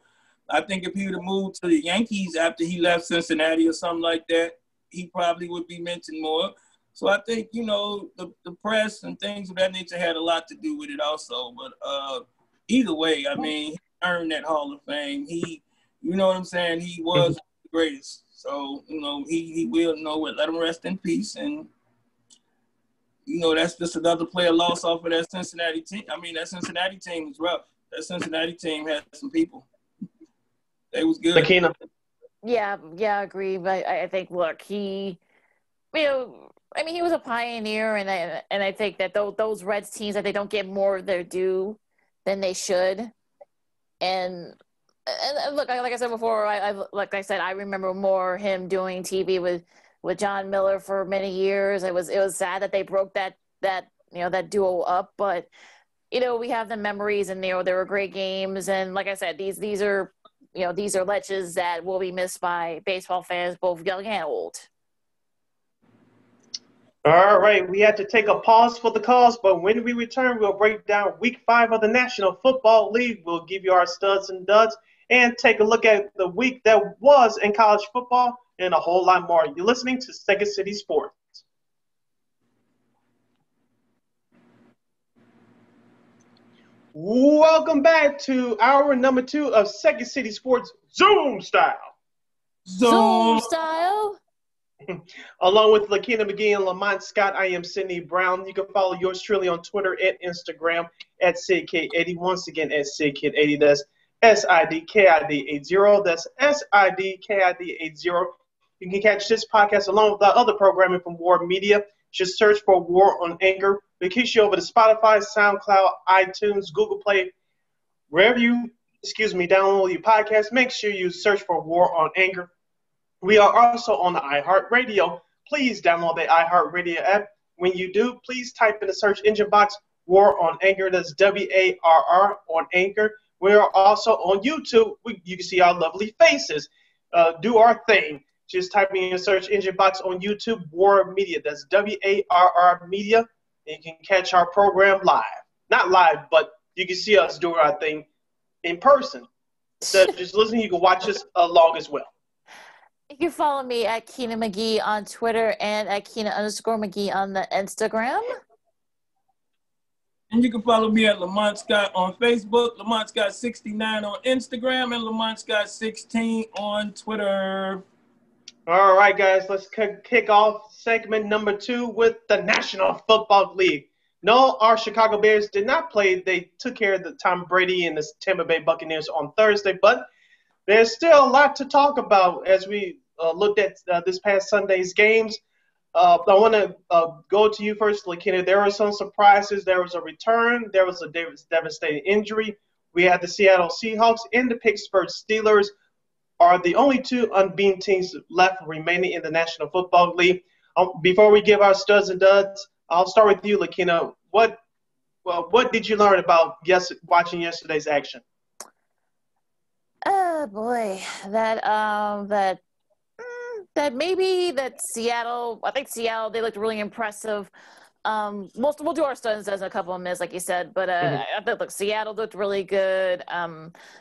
I think if he would have moved to the Yankees after he left Cincinnati or something like that, he probably would be mentioned more. So I think, the press and things of that nature had a lot to do with it also. But either way, I mean, he earned that Hall of Fame. He, you know what I'm saying? He was the greatest. So, he will know what. Let him rest in peace. And, that's just another player lost off of that Cincinnati team. I mean, that Cincinnati team was rough. That Cincinnati team had some people. They was good. Lakina. Yeah, I agree. But I think, look, you know, I mean, he was a pioneer, and I think that those Reds teams that they don't get more of their due than they should. And look, like I said before, like I said, I remember more him doing TV with John Miller for many years. It was sad that they broke that duo up, but we have the memories, and there were great games, and like I said, these are legends that will be missed by baseball fans, both young and old. All right, we had to take a pause for the cause, but when we return, we'll break down week 5 of the National Football League. We'll give you our studs and duds and take a look at the week that was in college football and a whole lot more. You're listening to Second City Sports. Welcome back to hour number 2 of Second City Sports Zoom Style. Zoom Style? Along with Lakina McGee and Lamont Scott, I am Sydney Brown. You can follow yours truly on Twitter and Instagram at SidKid80. Once again, at SidKid80. That's SIDKID80. That's SIDKID80. You can catch this podcast along with our other programming from War Media. Just search for War on Anchor. It kicks you over to Spotify, SoundCloud, iTunes, Google Play, wherever you, download your podcast. Make sure you search for War on Anchor. We are also on the iHeartRadio. Please download the iHeartRadio app. When you do, please type in the search engine box War on Anchor. That's WARR on Anchor. We are also on YouTube. You can see our lovely faces. Do our thing. Just type in the search engine box on YouTube, War Media. That's WARR Media. And you can catch our program live. Not live, but you can see us do our thing in person. So just listening, you can watch us along as well. You can follow me at Keena McGee on Twitter and at Keena_McGee on the Instagram. And you can follow me at Lamont Scott on Facebook, Lamont Scott 69 on Instagram, and Lamont Scott 16 on Twitter. All right, guys, let's kick off segment number 2 with the National Football League. No, our Chicago Bears did not play. They took care of the Tom Brady and the Tampa Bay Buccaneers on Thursday, but there's still a lot to talk about as we looked at this past Sunday's games. I want to go to you first, Lakina. There were some surprises. There was a return. There was a devastating injury. We had the Seattle Seahawks and the Pittsburgh Steelers are the only 2 unbeaten teams left remaining in the National Football League. Before we give our studs and duds, I'll start with you, Lakina. What did you learn about watching yesterday's action? Oh boy, that maybe that Seattle. I think Seattle. They looked really impressive. We'll do our studs in a couple of minutes, like you said. But I think Seattle looked really good.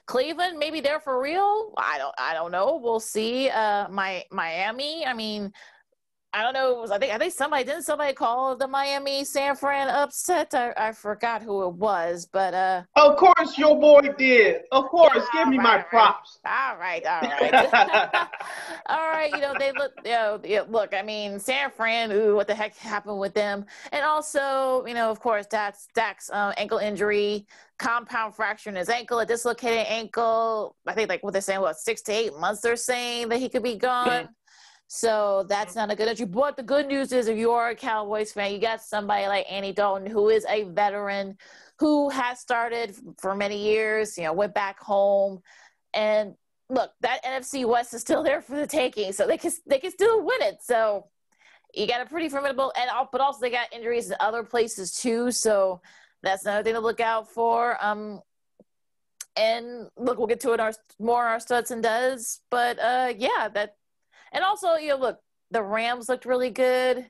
Cleveland, maybe they're for real. I don't know. We'll see. Miami. I mean, I don't know. I think somebody call the Miami San Fran upset? I forgot who it was, but of course your boy did. Of course, give me my props. All right. All right. They look. Look. I mean, San Fran. Ooh, what the heck happened with them? And also, of course, Dak's ankle injury, compound fracture in his ankle, a dislocated ankle. I think what they're saying, 6 to 8 months. They're saying that he could be gone. So that's not a good injury. But the good news is if you are a Cowboys fan, you got somebody like Andy Dalton, who is a veteran, who has started for many years, went back home. And look, that NFC West is still there for the taking. So they can still win it. So you got a pretty formidable, but also they got injuries in other places too. So that's another thing to look out for. And look, we'll get to it more our studs and duds. But and also, look, the Rams looked really good.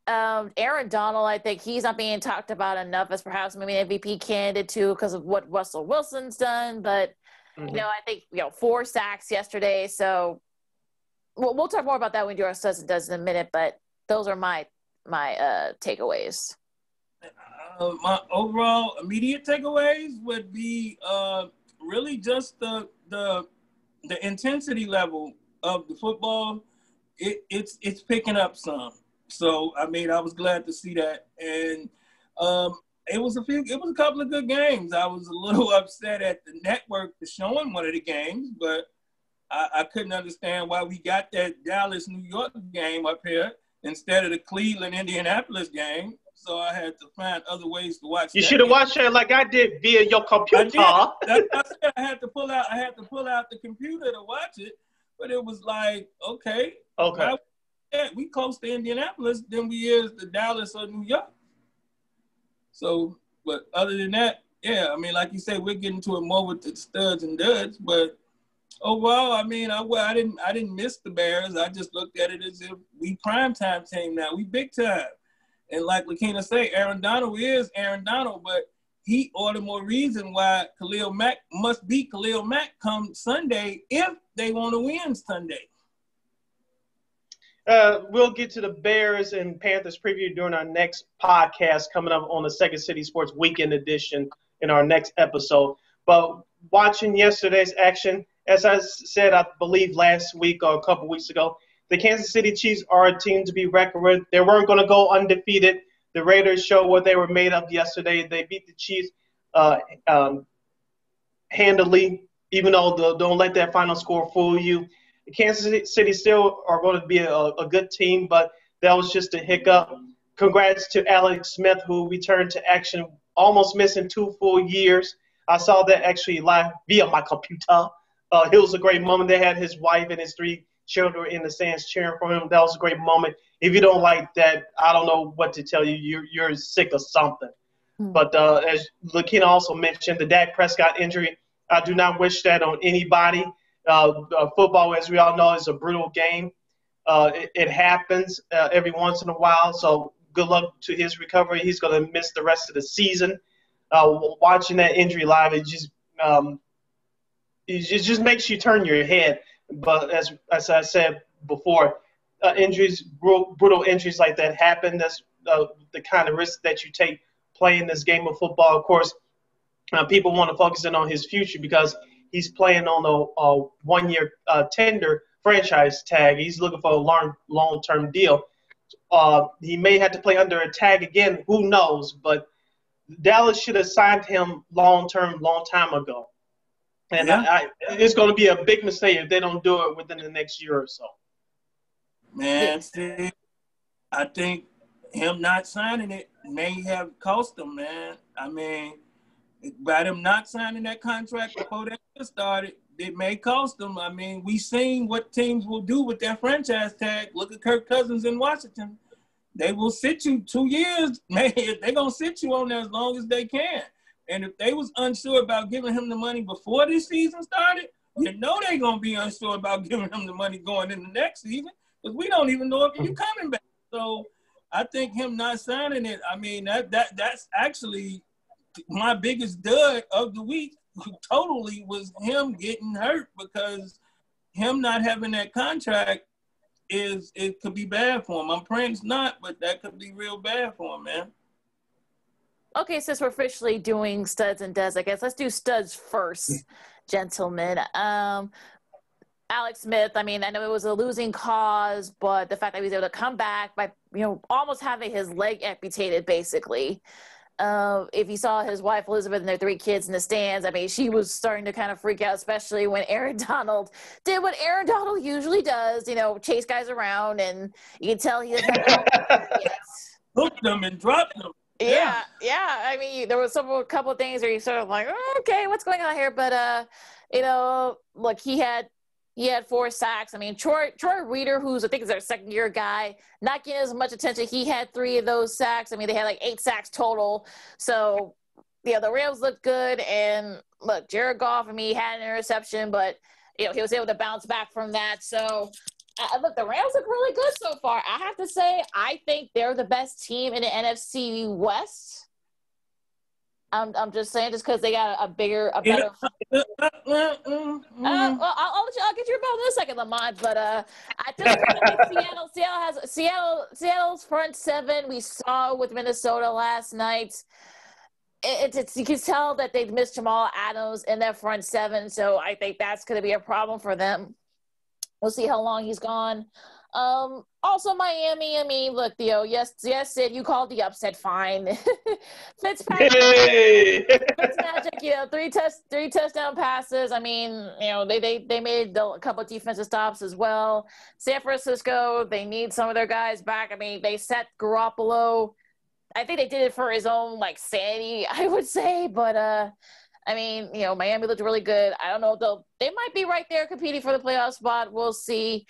Aaron Donald, I think he's not being talked about enough as perhaps maybe an MVP candidate too because of what Russell Wilson's done. But, I think, 4 sacks yesterday. So we'll talk more about that when we do our studs and duds in a minute. But those are my takeaways. My overall immediate takeaways would be really just the intensity level of the football. It's picking up some. So I was glad to see that, and it was a couple of good games. I was a little upset at the network for showing one of the games, but I couldn't understand why we got that Dallas-New York game up here instead of the Cleveland-Indianapolis game. So I had to find other ways to watch. You should have watched it like I did via your computer. I did. That's what I said. I had to pull out the computer to watch it, but it was like, okay. We close to Indianapolis than we is to Dallas or New York. So, but other than that, yeah, I mean, like you said, we're getting to it more with the studs and duds, but overall, I mean, I didn't miss the Bears. I just looked at it as if we primetime team now. We big time. And like Lakina say, Aaron Donald is Aaron Donald, but he all the more reason why Khalil Mack must be Khalil Mack come Sunday if they want to win Sunday. We'll get to the Bears and Panthers preview during our next podcast coming up on the Second City Sports Weekend edition in our next episode. But watching yesterday's action, as I said, I believe last week or a couple weeks ago, the Kansas City Chiefs are a team to be reckoned with. They weren't going to go undefeated. The Raiders showed what they were made of yesterday. They beat the Chiefs handily, even though don't let that final score fool you. Kansas City still are going to be a good team, but that was just a hiccup. Congrats to Alex Smith, who returned to action, almost missing 2 full years. I saw that actually live via my computer. It was a great moment. They had his wife and his 3 children in the stands cheering for him. That was a great moment. If you don't like that, I don't know what to tell you. You're sick of something. But as Lakina also mentioned, the Dak Prescott injury, I do not wish that on anybody. Football, as we all know, is a brutal game. It happens every once in a while, so good luck to his recovery. He's going to miss the rest of the season. Watching that injury live, it just makes you turn your head. But as I said before, brutal injuries like that happen. That's the kind of risk that you take playing this game of football. Of course, people want to focus in on his future because he's playing on a 1-year tender franchise tag. He's looking for a long-term deal. He may have to play under a tag again. Who knows? But Dallas should have signed him long-term, long time ago. And it's going to be a big mistake if they don't do it within the next year or so. Man, see, I think him not signing it may have cost him, man. I mean, by them not signing that contract before that started, it may cost them. I mean, we seen what teams will do with their franchise tag. Look at Kirk Cousins in Washington. They will sit you 2 years. Man, they're going to sit you on there as long as they can. And if they was unsure about giving him the money before this season started, you know they're going to be unsure about giving him the money going in the next season because we don't even know if you're coming back. So I think him not signing it, I mean, that's actually my biggest dud of the week totally was him getting hurt because him not having that contract it could be bad for him. I'm praying it's not, but that could be real bad for him, man. Okay, since we're officially doing studs and duds, I guess let's do studs first, gentlemen. Alex Smith, I mean, I know it was a losing cause, but the fact that he was able to come back by, almost having his leg amputated, basically. If you saw his wife, Elizabeth, and their 3 kids in the stands, I mean, she was starting to kind of freak out, especially when Aaron Donald did what Aaron Donald usually does, chase guys around, and you can tell he doesn't have hooked them and dropped them. Yeah. I mean, there was a couple of things where you sort of like, okay, what's going on here? But, look, he had 4 sacks. I mean, Troy Reeder, who's I think is their 2nd-year guy, not getting as much attention. He had 3 of those sacks. I mean, they had like 8 sacks total. So, the Rams looked good. And look, Jared Goff, I mean, he had an interception, but he was able to bounce back from that. So, look, the Rams look really good so far. I have to say, I think they're the best team in the NFC West. I'm just saying, just because they got a better. Well, I'll get your bell in a second, Lamont. But I just think Seattle's front 7. We saw with Minnesota last night. You can tell that they've missed Jamal Adams in their front 7, so I think that's going to be a problem for them. We'll see how long he's gone. Also, Miami, I mean, look, Theo, yes, Sid, you called the upset fine. Fitzpatrick, three touchdown passes. I mean, they made a couple of defensive stops as well. San Francisco, they need some of their guys back. I mean, they set Garoppolo. I think they did it for his own sanity, I would say. But I mean, Miami looked really good. I don't know, they might be right there competing for the playoff spot. We'll see.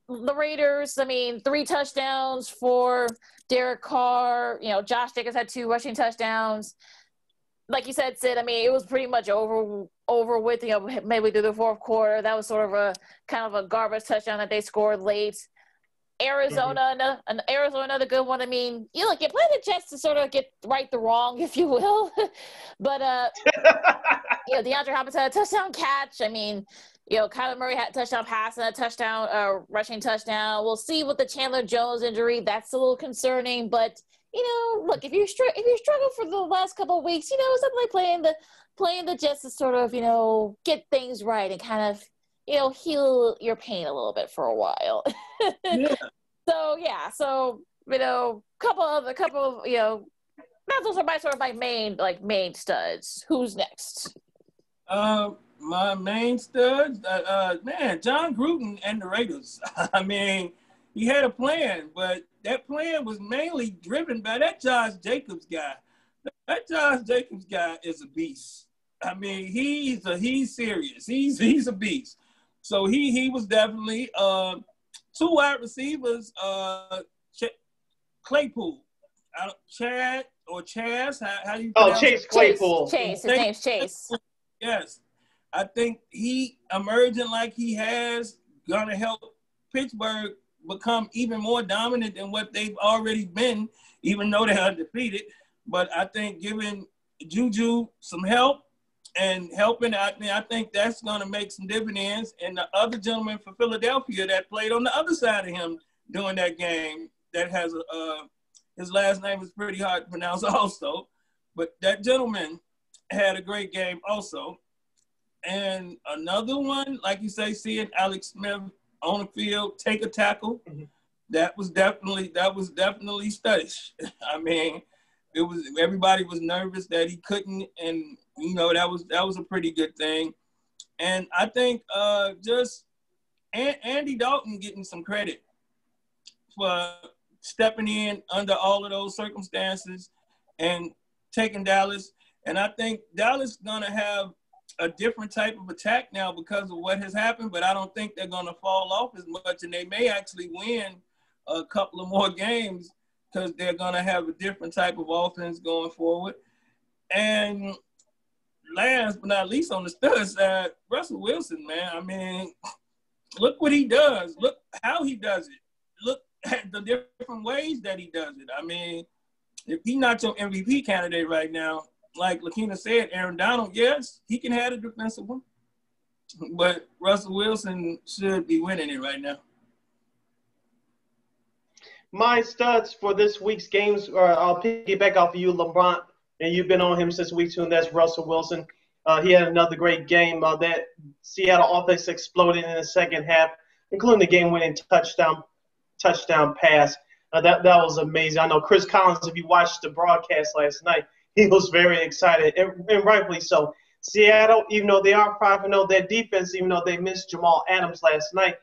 The Raiders, I mean, 3 touchdowns for Derek Carr. Josh Jacobs had 2 rushing touchdowns. Like you said, Sid, I mean, it was pretty much over with, maybe through the fourth quarter. That was sort of a kind of a garbage touchdown that they scored late. Arizona, another good one. I mean, you play the Jets to sort of get right the wrong, if you will. But, DeAndre Hopkins had a touchdown catch. I mean, Kyler Murray had a touchdown pass and a touchdown, rushing touchdown. We'll see with the Chandler Jones injury. That's a little concerning. But, look, if you struggle for the last couple of weeks, it's something like playing the Jets to sort of, get things right and kind of, heal your pain a little bit for a while. Yeah. So, couple of, those are my sort of main studs. Who's next? My main studs, man, John Gruden and the Raiders. I mean, he had a plan, but that plan was mainly driven by that Josh Jacobs guy. That Josh Jacobs guy is a beast. I mean, he's serious. He's a beast. So he was definitely 2 wide receivers. Claypool, Chad or Chaz. How do you pronounce Chase Claypool. Chase. His name's Chase. Yes. I think he emerging like he has gonna help Pittsburgh become even more dominant than what they've already been, even though they're undefeated. But I think giving Juju some help and helping out, I think that's gonna make some dividends. And the other gentleman for Philadelphia that played on the other side of him during that game, that has his last name is pretty hard to pronounce also, but that gentleman had a great game also. And another one, like you say, seeing Alex Smith on the field take a tackle, that was definitely studdish. I mean, everybody was nervous that he couldn't, and that was a pretty good thing. And I think just Andy Dalton getting some credit for stepping in under all of those circumstances and taking Dallas. And I think Dallas is gonna have a different type of attack now because of what has happened, but I don't think they're going to fall off as much, and they may actually win a couple of more games because they're going to have a different type of offense going forward. And last but not least on the stud side, Russell Wilson, man. I mean, look what he does. Look how he does it. Look at the different ways that he does it. I mean, if he's not your MVP candidate right now, like Lakina said, Aaron Donald, yes, he can have a defensive one. But Russell Wilson should be winning it right now. My studs for this week's games, I'll piggyback off of you, LeBron, and you've been on him since week 2, and that's Russell Wilson. He had another great game. That Seattle offense exploded in the second half, including the game-winning touchdown pass. That was amazing. I know Chris Collins, if you watched the broadcast last night, he was very excited, and rightfully so. Seattle, even though they are 5-0, their defense, even though they missed Jamal Adams last night,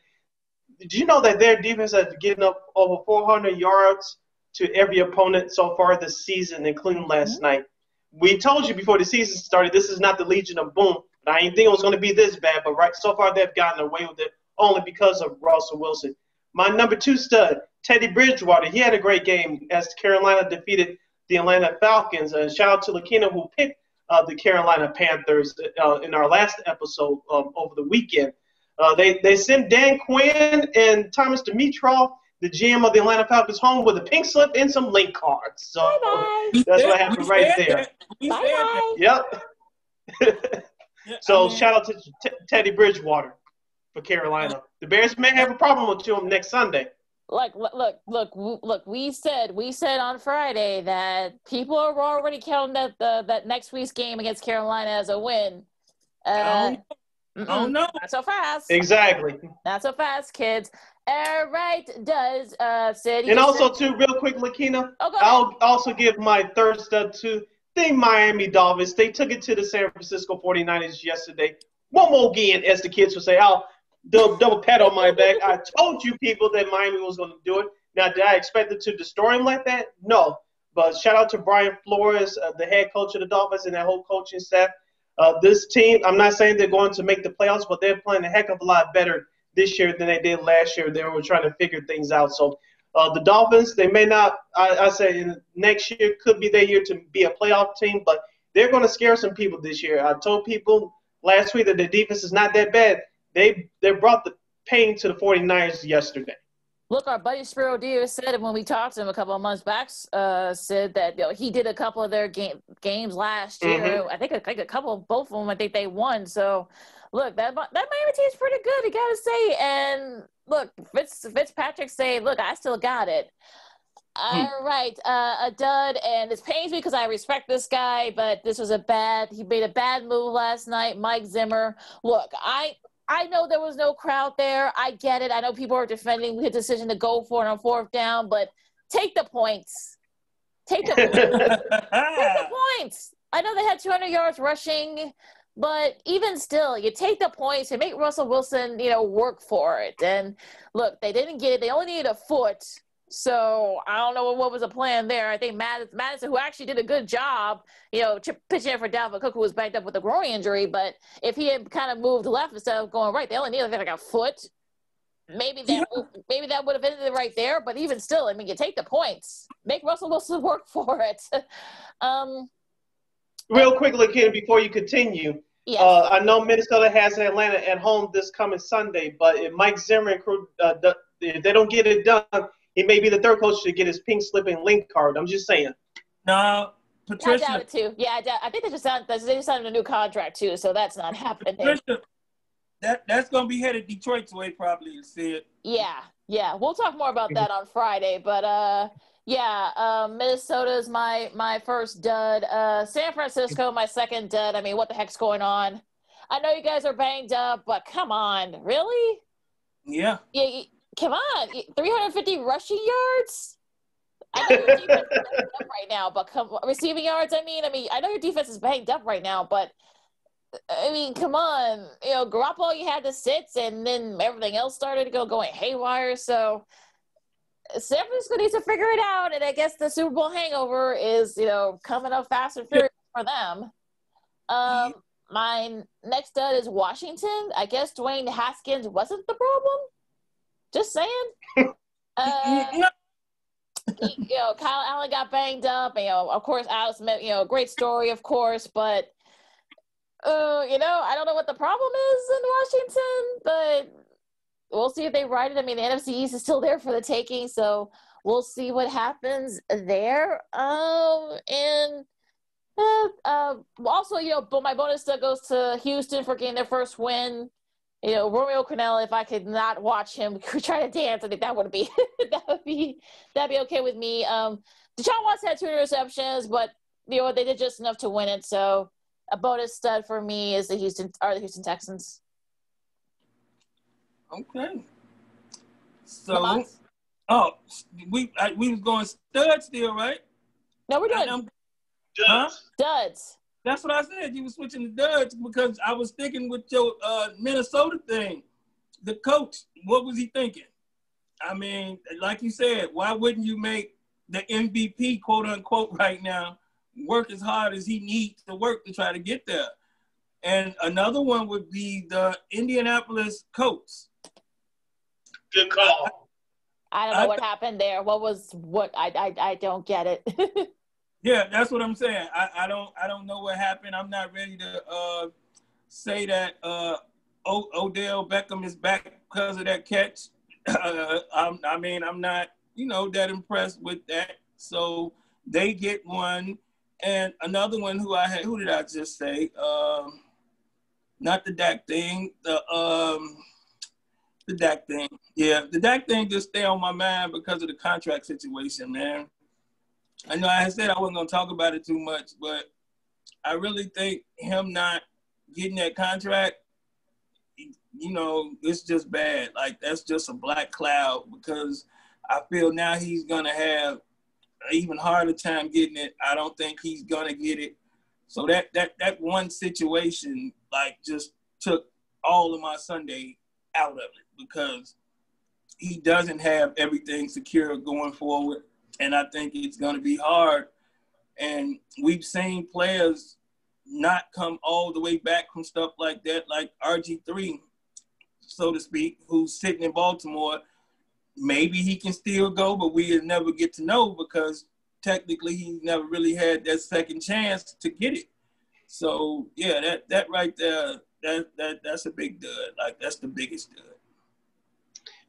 did you know that their defense has given up over 400 yards to every opponent so far this season, including last night? We told you before the season started, this is not the Legion of Boom. And I didn't think it was going to be this bad, but so far they've gotten away with it only because of Russell Wilson. My number 2 stud, Teddy Bridgewater, he had a great game as Carolina defeated the Atlanta Falcons. And shout out to Lakina, who picked the Carolina Panthers in our last episode over the weekend. They sent Dan Quinn and Thomas Dimitroff, the GM of the Atlanta Falcons, home with a pink slip and some link cards. So Bye-bye. That's what happened right there. Bye-bye. Yep. So shout out to Teddy Bridgewater for Carolina. The Bears may have a problem with him next Sunday. Look, we said on Friday that people are already counting that next week's game against Carolina as a win. Oh no. Not so fast. Exactly. Not so fast, kids. All right, Sid. And also, too, real quick, Lakina, I'll also give my third stud to the Miami Dolphins, they took it to the San Francisco 49ers yesterday. One more again, as the kids would say. I'll double pat on my back. I told you people that Miami was going to do it. Now, did I expect it to destroy him like that? No. But shout out to Brian Flores, the head coach of the Dolphins, and that whole coaching staff. This team, I'm not saying they're going to make the playoffs, but they're playing a heck of a lot better this year than they did last year. They were trying to figure things out. So the Dolphins, they may not, I say next year could be their year to be a playoff team, but they're going to scare some people this year. I told people last week that the defense is not that bad. They brought the pain to the 49ers yesterday. Look, our buddy Spiro Diaz said when we talked to him a couple of months back, said that he did a couple of their games last year. Mm-hmm. I think a couple, both of them, I think they won. So, look, that Miami team's pretty good, you got to say. And, look, Fitzpatrick saying, look, I still got it. All right, a dud, and it pains me because I respect this guy, but he made a bad move last night. Mike Zimmer. Look, I know there was no crowd there. I get it. I know people are defending the decision to go for it on fourth down, but take the points. Take the points. Take the points. I know they had 200 yards rushing, but even still, you take the points and make Russell Wilson, work for it. And look, they didn't get it. They only needed a foot. So I don't know what was the plan there. I think Madison, who actually did a good job, pitching in for Dalvin Cook, who was backed up with a groin injury. But if he had kind of moved left instead of going right, they only needed like a foot. Maybe that would have ended it right there. But even still, I mean, you take the points, make Russell Wilson work for it. Real quickly, Ken, before you continue, yes. I know Minnesota has Atlanta at home this coming Sunday, but if Mike Zimmer and crew, if they don't get it done, he may be the third coach to get his pink slip and link card. I'm just saying. No, Patricia. I doubt it too. Yeah, I think they just signed a new contract too, so that's not happening. Patricia, that's going to be headed Detroit's way probably, you see it. Yeah. We'll talk more about that on Friday, but Minnesota's my first dud. San Francisco, my second dud. I mean, what the heck's going on? I know you guys are banged up, but come on, really? Yeah. Come on, 350 rushing yards? I know your defense is banged up right now, but receiving yards, I mean, I know your defense is banged up right now, but, come on. Garoppolo, you had to sit, and then everything else started going haywire, so San Francisco needs to figure it out, and I guess the Super Bowl hangover is, coming up fast and furious for them. My next dud is Washington. I guess Dwayne Haskins wasn't the problem. Just saying. Kyle Allen got banged up. And, of course, Alex Smith, great story, of course. But, I don't know what the problem is in Washington. But we'll see if they ride it. I mean, the NFC East is still there for the taking. So we'll see what happens there. Also, my bonus still goes to Houston for getting their first win. Romeo Crennel, if I could not watch him try to dance, I think that would be that'd be okay with me. Deshaun Watson had 2 interceptions, but they did just enough to win it. So a bonus stud for me is the Houston Texans. Okay. So, we was going stud still, right? No, we're doing duds. That's what I said. You were switching to duds because I was sticking with your Minnesota thing. The coach, what was he thinking? I mean, like you said, why wouldn't you make the MVP, quote unquote, right now, work as hard as he needs to work to try to get there? And another one would be the Indianapolis Colts. Good call. I don't know what happened there. I don't get it. Yeah, that's what I'm saying. I don't know what happened. I'm not ready to say that Odell Beckham is back because of that catch. I'm not that impressed with that. So they get one, and another one who did I just say? Not the Dak thing. The Dak thing. Yeah, the Dak thing just stay on my mind because of the contract situation, man. I know I said I wasn't going to talk about it too much, but I really think him not getting that contract, it's just bad. Like, that's just a black cloud because I feel now he's going to have even harder time getting it. I don't think he's gonna get it. So that one situation like just took all of my Sunday out of it because he doesn't have everything secure going forward, and I think it's gonna be hard. And we've seen players not come all the way back from stuff like that, like RG3, so to speak, who's sitting in Baltimore. Maybe he can still go, but we'll never get to know because technically he never really had that second chance to get it. So yeah, that right there, that's a big dud. Like that's the biggest dud.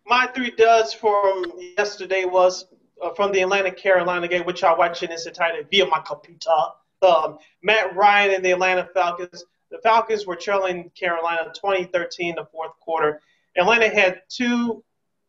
My 3 duds from yesterday was from the Atlanta-Carolina game, which I watched in its entirety via my computer. Matt Ryan and the Atlanta Falcons. The Falcons were trailing Carolina 2013 in the fourth quarter. Atlanta had 2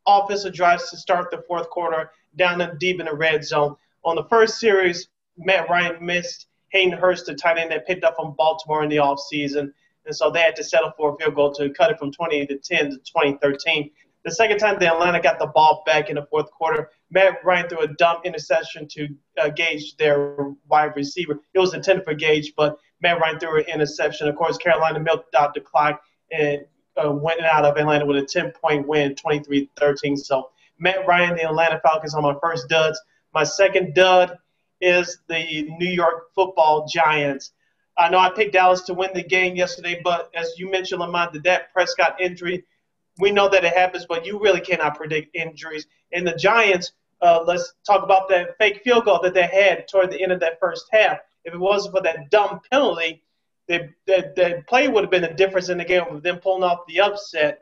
offensive drives to start the fourth quarter down and deep in the red zone. On the first series, Matt Ryan missed Hayden Hurst, the tight end that picked up from Baltimore in the offseason. And so they had to settle for a field goal to cut it from 20-10 to 2013. The second time the Atlanta got the ball back in the fourth quarter, Matt Ryan threw a dumb interception to Gage, their wide receiver. It was intended for Gage, but Matt Ryan threw an interception. Of course, Carolina milked out the clock and went out of Atlanta with a 10-point win, 23-13. So Matt Ryan, the Atlanta Falcons, are my first duds. My second dud is the New York Football Giants. I know I picked Dallas to win the game yesterday, but as you mentioned, Lamont, the Dak Prescott injury, we know that it happens, but you really cannot predict injuries. And the Giants, let's talk about that fake field goal that they had toward the end of that first half. If it wasn't for that dumb penalty, the play would have been the difference in the game with them pulling off the upset,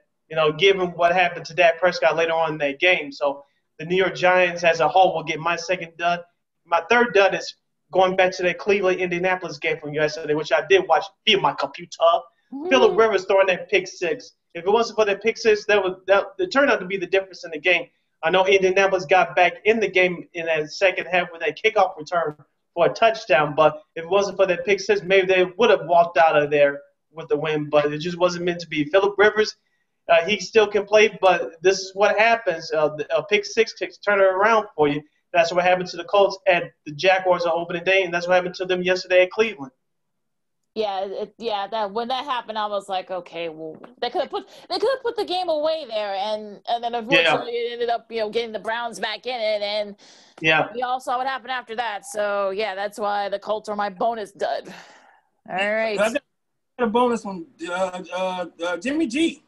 given what happened to Dak Prescott later on in that game. So the New York Giants as a whole will get my second dud. My third dud is going back to that Cleveland-Indianapolis game from yesterday, which I did watch via my computer. Phillip Rivers throwing that pick six. If it wasn't for that pick six, it turned out to be the difference in the game. I know Indianapolis got back in the game in that second half with that kickoff return for a touchdown, but if it wasn't for that pick six, maybe they would have walked out of there with the win, but it just wasn't meant to be. Phillip Rivers, he still can play, but this is what happens. A pick six can turn it around for you. That's what happened to the Colts at the Jaguars on opening day, and that's what happened to them yesterday at Cleveland. Yeah, that when that happened, I was like, okay, well, they could have put the game away there, and then unfortunately it ended up getting the Browns back in it, and we all saw what happened after that. So yeah, that's why the Colts are my bonus dud. All right, I got a bonus from Jimmy G.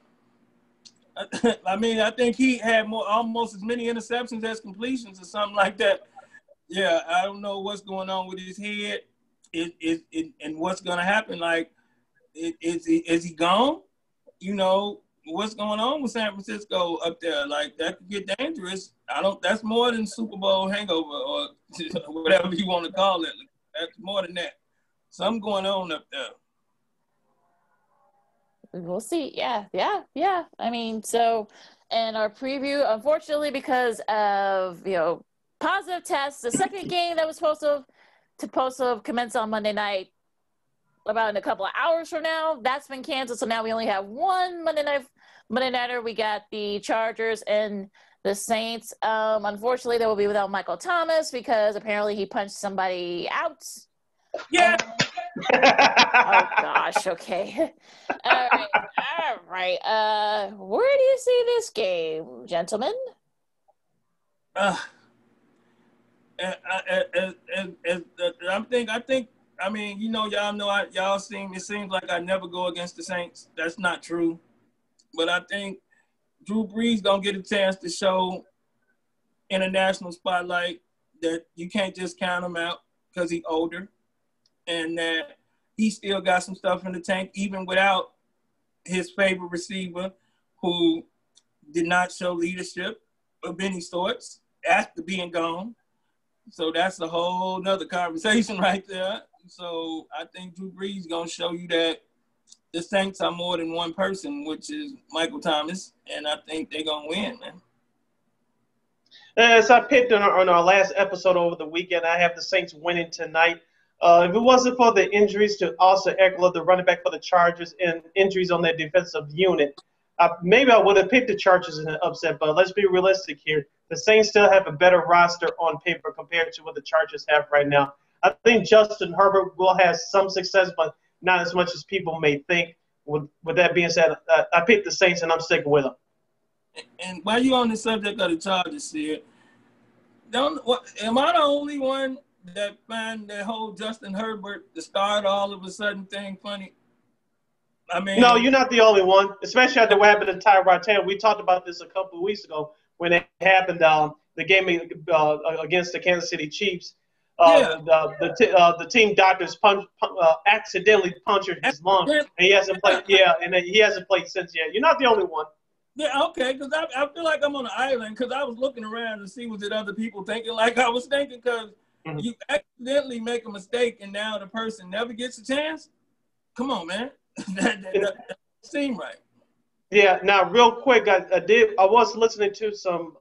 I mean, I think he had almost as many interceptions as completions or something like that. Yeah, I don't know what's going on with his head. And what's going to happen? Like, is he gone? What's going on with San Francisco up there? Like, that could get dangerous. That's more than Super Bowl hangover or whatever you want to call it. That's more than that. Something going on up there. We'll see. Yeah. I mean, so, and our preview, unfortunately, because of, positive tests, the second game that was supposed to commence on Monday night, about in a couple of hours from now, that's been canceled. So now we only have one Monday nighter. We got the Chargers and the Saints. Unfortunately, they will be without Michael Thomas because apparently he punched somebody out. Yeah. Oh gosh. Okay. All right. Where do you see this game, gentlemen? I think. I mean, y'all know, it seems like I never go against the Saints. That's not true. But I think Drew Brees gonna get a chance to show in a national spotlight that you can't just count him out because he's older, and that he still got some stuff in the tank, even without his favorite receiver, who did not show leadership of any sorts after being gone. So that's a whole nother conversation right there. So I think Drew Brees is going to show you that the Saints are more than one person, which is Michael Thomas, and I think they're going to win, man. As I picked on our last episode over the weekend, I have the Saints winning tonight. If it wasn't for the injuries to Austin Eckler, the running back for the Chargers, and injuries on their defensive unit, maybe I would have picked the Chargers in an upset, but let's be realistic here. The Saints still have a better roster on paper compared to what the Chargers have right now. I think Justin Herbert will have some success, but not as much as people may think. With that being said, I picked the Saints, and I'm sticking with them. And while you're on the subject of the Chargers here, am I the only one that find that whole Justin Herbert, the start all of a sudden thing funny? I mean, no, you're not the only one, especially after what happened to Tyrod Taylor. We talked about this a couple of weeks ago when it happened, the game against the Kansas City Chiefs. The team doctors accidentally punctured his lung, and he hasn't played. Yeah, and he hasn't played since yet. You're not the only one. Yeah, okay, because I feel like I'm on an island because I was looking around to see what did other people thinking like I was thinking because you accidentally make a mistake and now the person never gets a chance. Come on, man. that seemed right. Yeah. Now, real quick, I was listening to some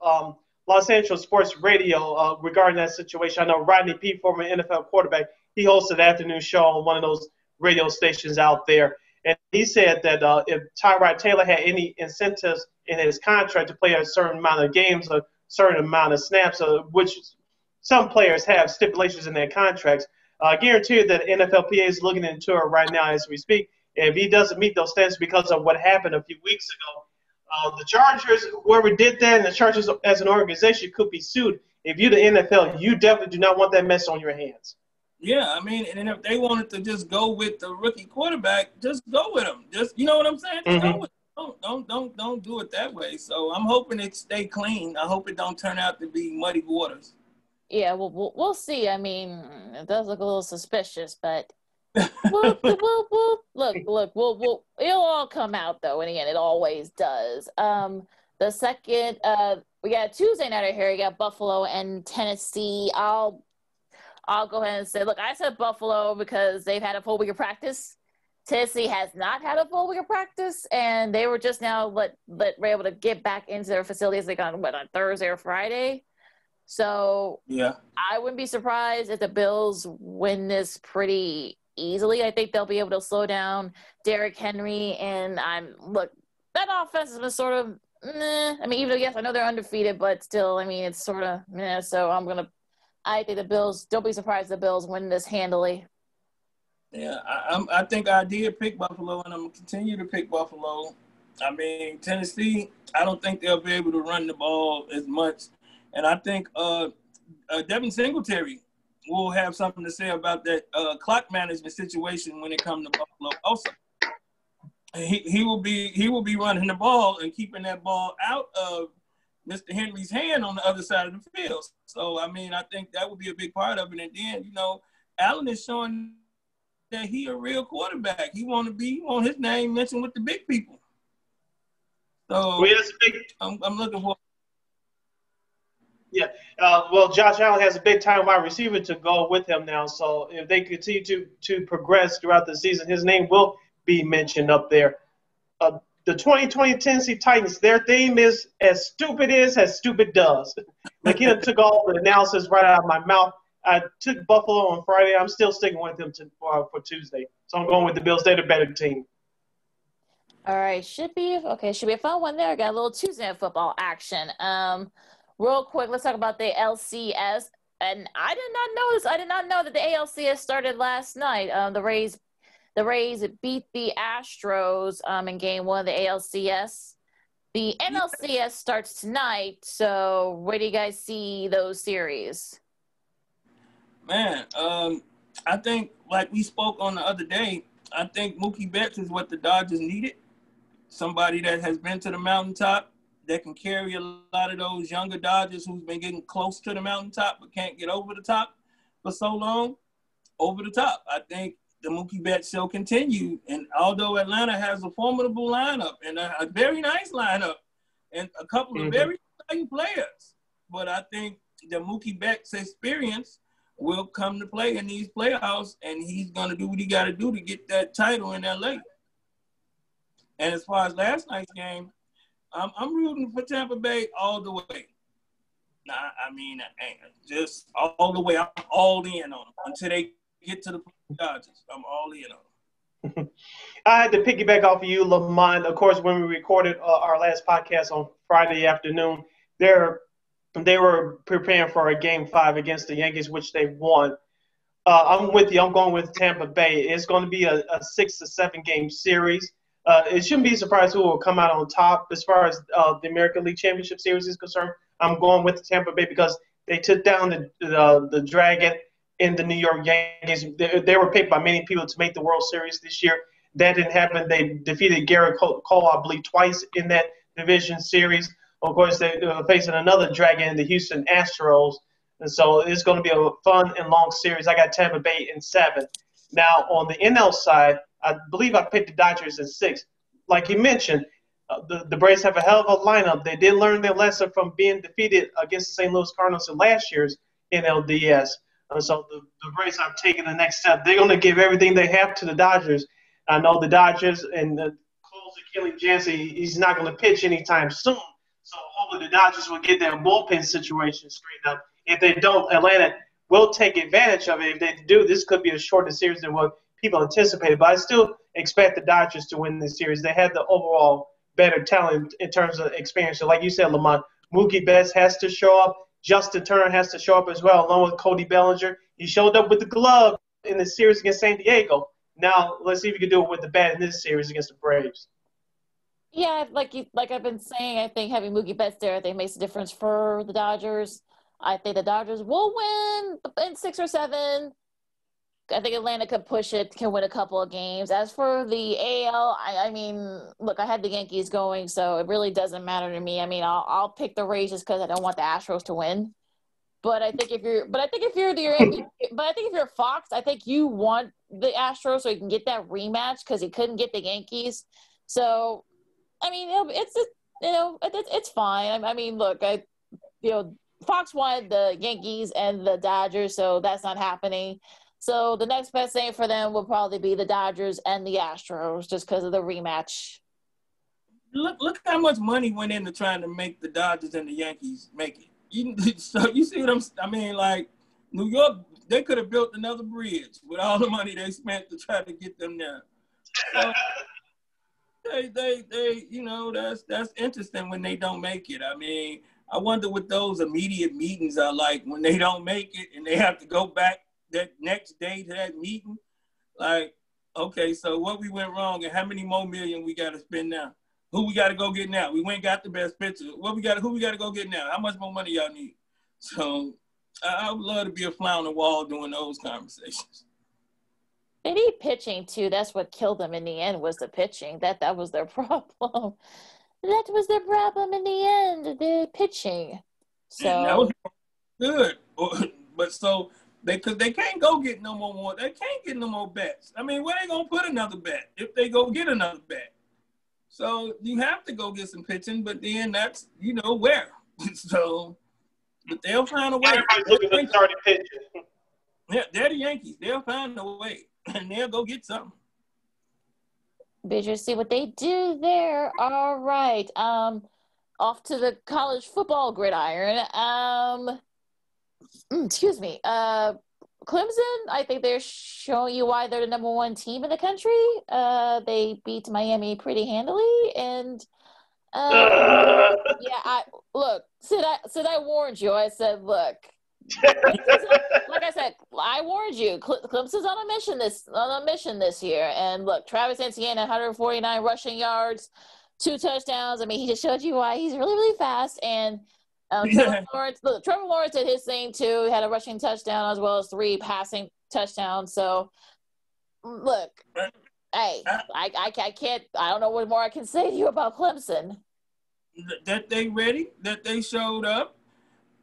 Los Angeles sports radio regarding that situation. I know Rodney Peete, former NFL quarterback, he hosted an afternoon show on one of those radio stations out there. And he said that if Tyrod Taylor had any incentives in his contract to play a certain amount of games, a certain amount of snaps, which some players have stipulations in their contracts, I guarantee you that NFLPA is looking into it right now as we speak. And if he doesn't meet those standards because of what happened a few weeks ago, the Chargers, whoever did that, and the Chargers as an organization could be sued. If you're the NFL, you definitely do not want that mess on your hands. Yeah, I mean, and if they wanted to just go with the rookie quarterback, just go with him. Just, you know what I'm saying? Just go with him. Don't do it that way. So I'm hoping it stay clean. I hope it don't turn out to be muddy waters. Yeah, we'll see. I mean, it does look a little suspicious, but look, it'll all come out though. In the end, it always does. The second, we got Tuesday night here. We got Buffalo and Tennessee. I'll go ahead and say, look, I said Buffalo because they've had a full week of practice. Tennessee has not had a full week of practice, and they were just now were able to get back into their facilities like on Thursday or Friday. So yeah, I wouldn't be surprised if the Bills win this pretty easily. I think they'll be able to slow down Derrick Henry, and that offense has been sort of meh. I mean, even though, yes, I know they're undefeated, but still, I mean, it's sort of meh. So I think the Bills, don't be surprised the Bills win this handily. Yeah, I think I did pick Buffalo, and I'm going to continue to pick Buffalo. I mean, Tennessee, I don't think they'll be able to run the ball as much. And I think Devin Singletary will have something to say about that clock management situation when it comes to Buffalo also. He will be running the ball and keeping that ball out of Mr. Henry's hand on the other side of the field. So, I mean, I think that would be a big part of it. And then, Allen is showing that he a real quarterback. He want his name mentioned with the big people. So, I'm looking for. Yeah. Well, Josh Allen has a big-time wide receiver to go with him now. So, if they continue to progress throughout the season, his name will be mentioned up there. The 2020 Tennessee Titans, their theme is as stupid does. McKinnon took all the analysis right out of my mouth. I took Buffalo on Friday. I'm still sticking with them for Tuesday. So I'm going with the Bills. They're the better team. All right. Should be a fun one there. Got a little Tuesday football action. Real quick, let's talk about the LCS. And I did not know this. I did not know that the ALCS started last night. The Rays beat the Astros in Game 1 of the ALCS. The NLCS starts tonight, so where do you guys see those series? Man, I think, like we spoke on the other day, I think Mookie Betts is what the Dodgers needed. Somebody that has been to the mountaintop, that can carry a lot of those younger Dodgers who's been getting close to the mountaintop but can't get over the top for so long. Over the top. I think the Mookie Betts show continued. And although Atlanta has a formidable lineup and a very nice lineup and a couple of very exciting players, but I think the Mookie Betts experience will come to play in these playoffs, and he's going to do what he got to do to get that title in L.A. And as far as last night's game, I'm rooting for Tampa Bay all the way. I mean, just all the way. I'm all in on them until they get to the Dodgers. I'm all in on I had to piggyback off of you, Lamont. Of course, when we recorded our last podcast on Friday afternoon, they're they were preparing for a game 5 against the Yankees, which they won. I'm with you. I'm going with Tampa Bay. It's going to be a 6 to 7 game series. It shouldn't be surprised who will come out on top as far as the American League Championship Series is concerned. I'm going with Tampa Bay because they took down the Dragon in the New York Yankees. They were picked by many people to make the World Series this year. That didn't happen. They defeated Garrett Cole, I believe, twice in that division series. Of course, they're facing another Dragon, the Houston Astros. And so it's going to be a fun and long series. I got Tampa Bay in 7. Now, on the NL side, I believe I picked the Dodgers in 6. Like you mentioned, the Braves have a hell of a lineup. They did learn their lesson from being defeated against the St. Louis Cardinals in last year's NLDS. So the Braves are taking the next step. They're going to give everything they have to the Dodgers. I know the Dodgers and the closer Kelly Jansen, he's not going to pitch anytime soon. So hopefully the Dodgers will get their bullpen situation straightened up. If they don't, Atlanta will take advantage of it. If they do, this could be a shorter series than what people anticipated. But I still expect the Dodgers to win this series. They have the overall better talent in terms of experience. So like you said, Lamont, Mookie Betts has to show up. Justin Turner has to show up as well, along with Cody Bellinger. He showed up with the glove in the series against San Diego. Now let's see if he can do it with the bat in this series against the Braves. Yeah, like I've been saying, I think having Mookie Betts there, I think makes a difference for the Dodgers. I think the Dodgers will win in 6 or 7. I think Atlanta could push it, can win a couple of games. As for the AL, I mean, look, I had the Yankees going, so it really doesn't matter to me. I mean, I'll pick the Rays just because I don't want the Astros to win. But I think if you're Fox, I think you want the Astros so you can get that rematch because he couldn't get the Yankees. So, I mean, it's fine. I mean, look, Fox wanted the Yankees and the Dodgers, so that's not happening. So the next best thing for them will probably be the Dodgers and the Astros just because of the rematch. Look how much money went into trying to make the Dodgers and the Yankees make it. So you see what I mean, like New York, they could have built another bridge with all the money they spent to try to get them there. So that's interesting when they don't make it. I mean, I wonder what those immediate meetings are like when they don't make it and they have to go back that next day to that meeting. Like, okay, so what we went wrong and how many more million we got to spend now? Who we got to go get now? We went and got the best pitcher. Who we got to go get now? How much more money y'all need? So I would love to be a fly on the wall doing those conversations. They need pitching too. That's what killed them in the end was the pitching. That was their problem. That was their problem in the end, the pitching. So and that was good. But so they can't go get no more. They can't get no more bets. I mean, where they gonna put another bet if they go get another bet? So you have to go get some pitching, but then that's where. So, but they'll find a way. Everybody's looking for starting pitching. Yeah, they're the Yankees. They'll find a way, and they'll go get something. Did you see what they do there? All right. Off to the college football gridiron. Excuse me. Clemson, I think they're showing you why they're the number 1 team in the country. They beat Miami pretty handily, and Sid, I warned you. I said, look, like I said, I warned you. Clemson's on a mission this year, and look, Travis Etienne, 149 rushing yards, 2 touchdowns. I mean, he just showed you why he's really, really fast, and Trevor Lawrence did his thing too. He had a rushing touchdown as well as 3 passing touchdowns. So, look, hey, I can't. I don't know what more I can say to you about Clemson. That they ready, that they showed up,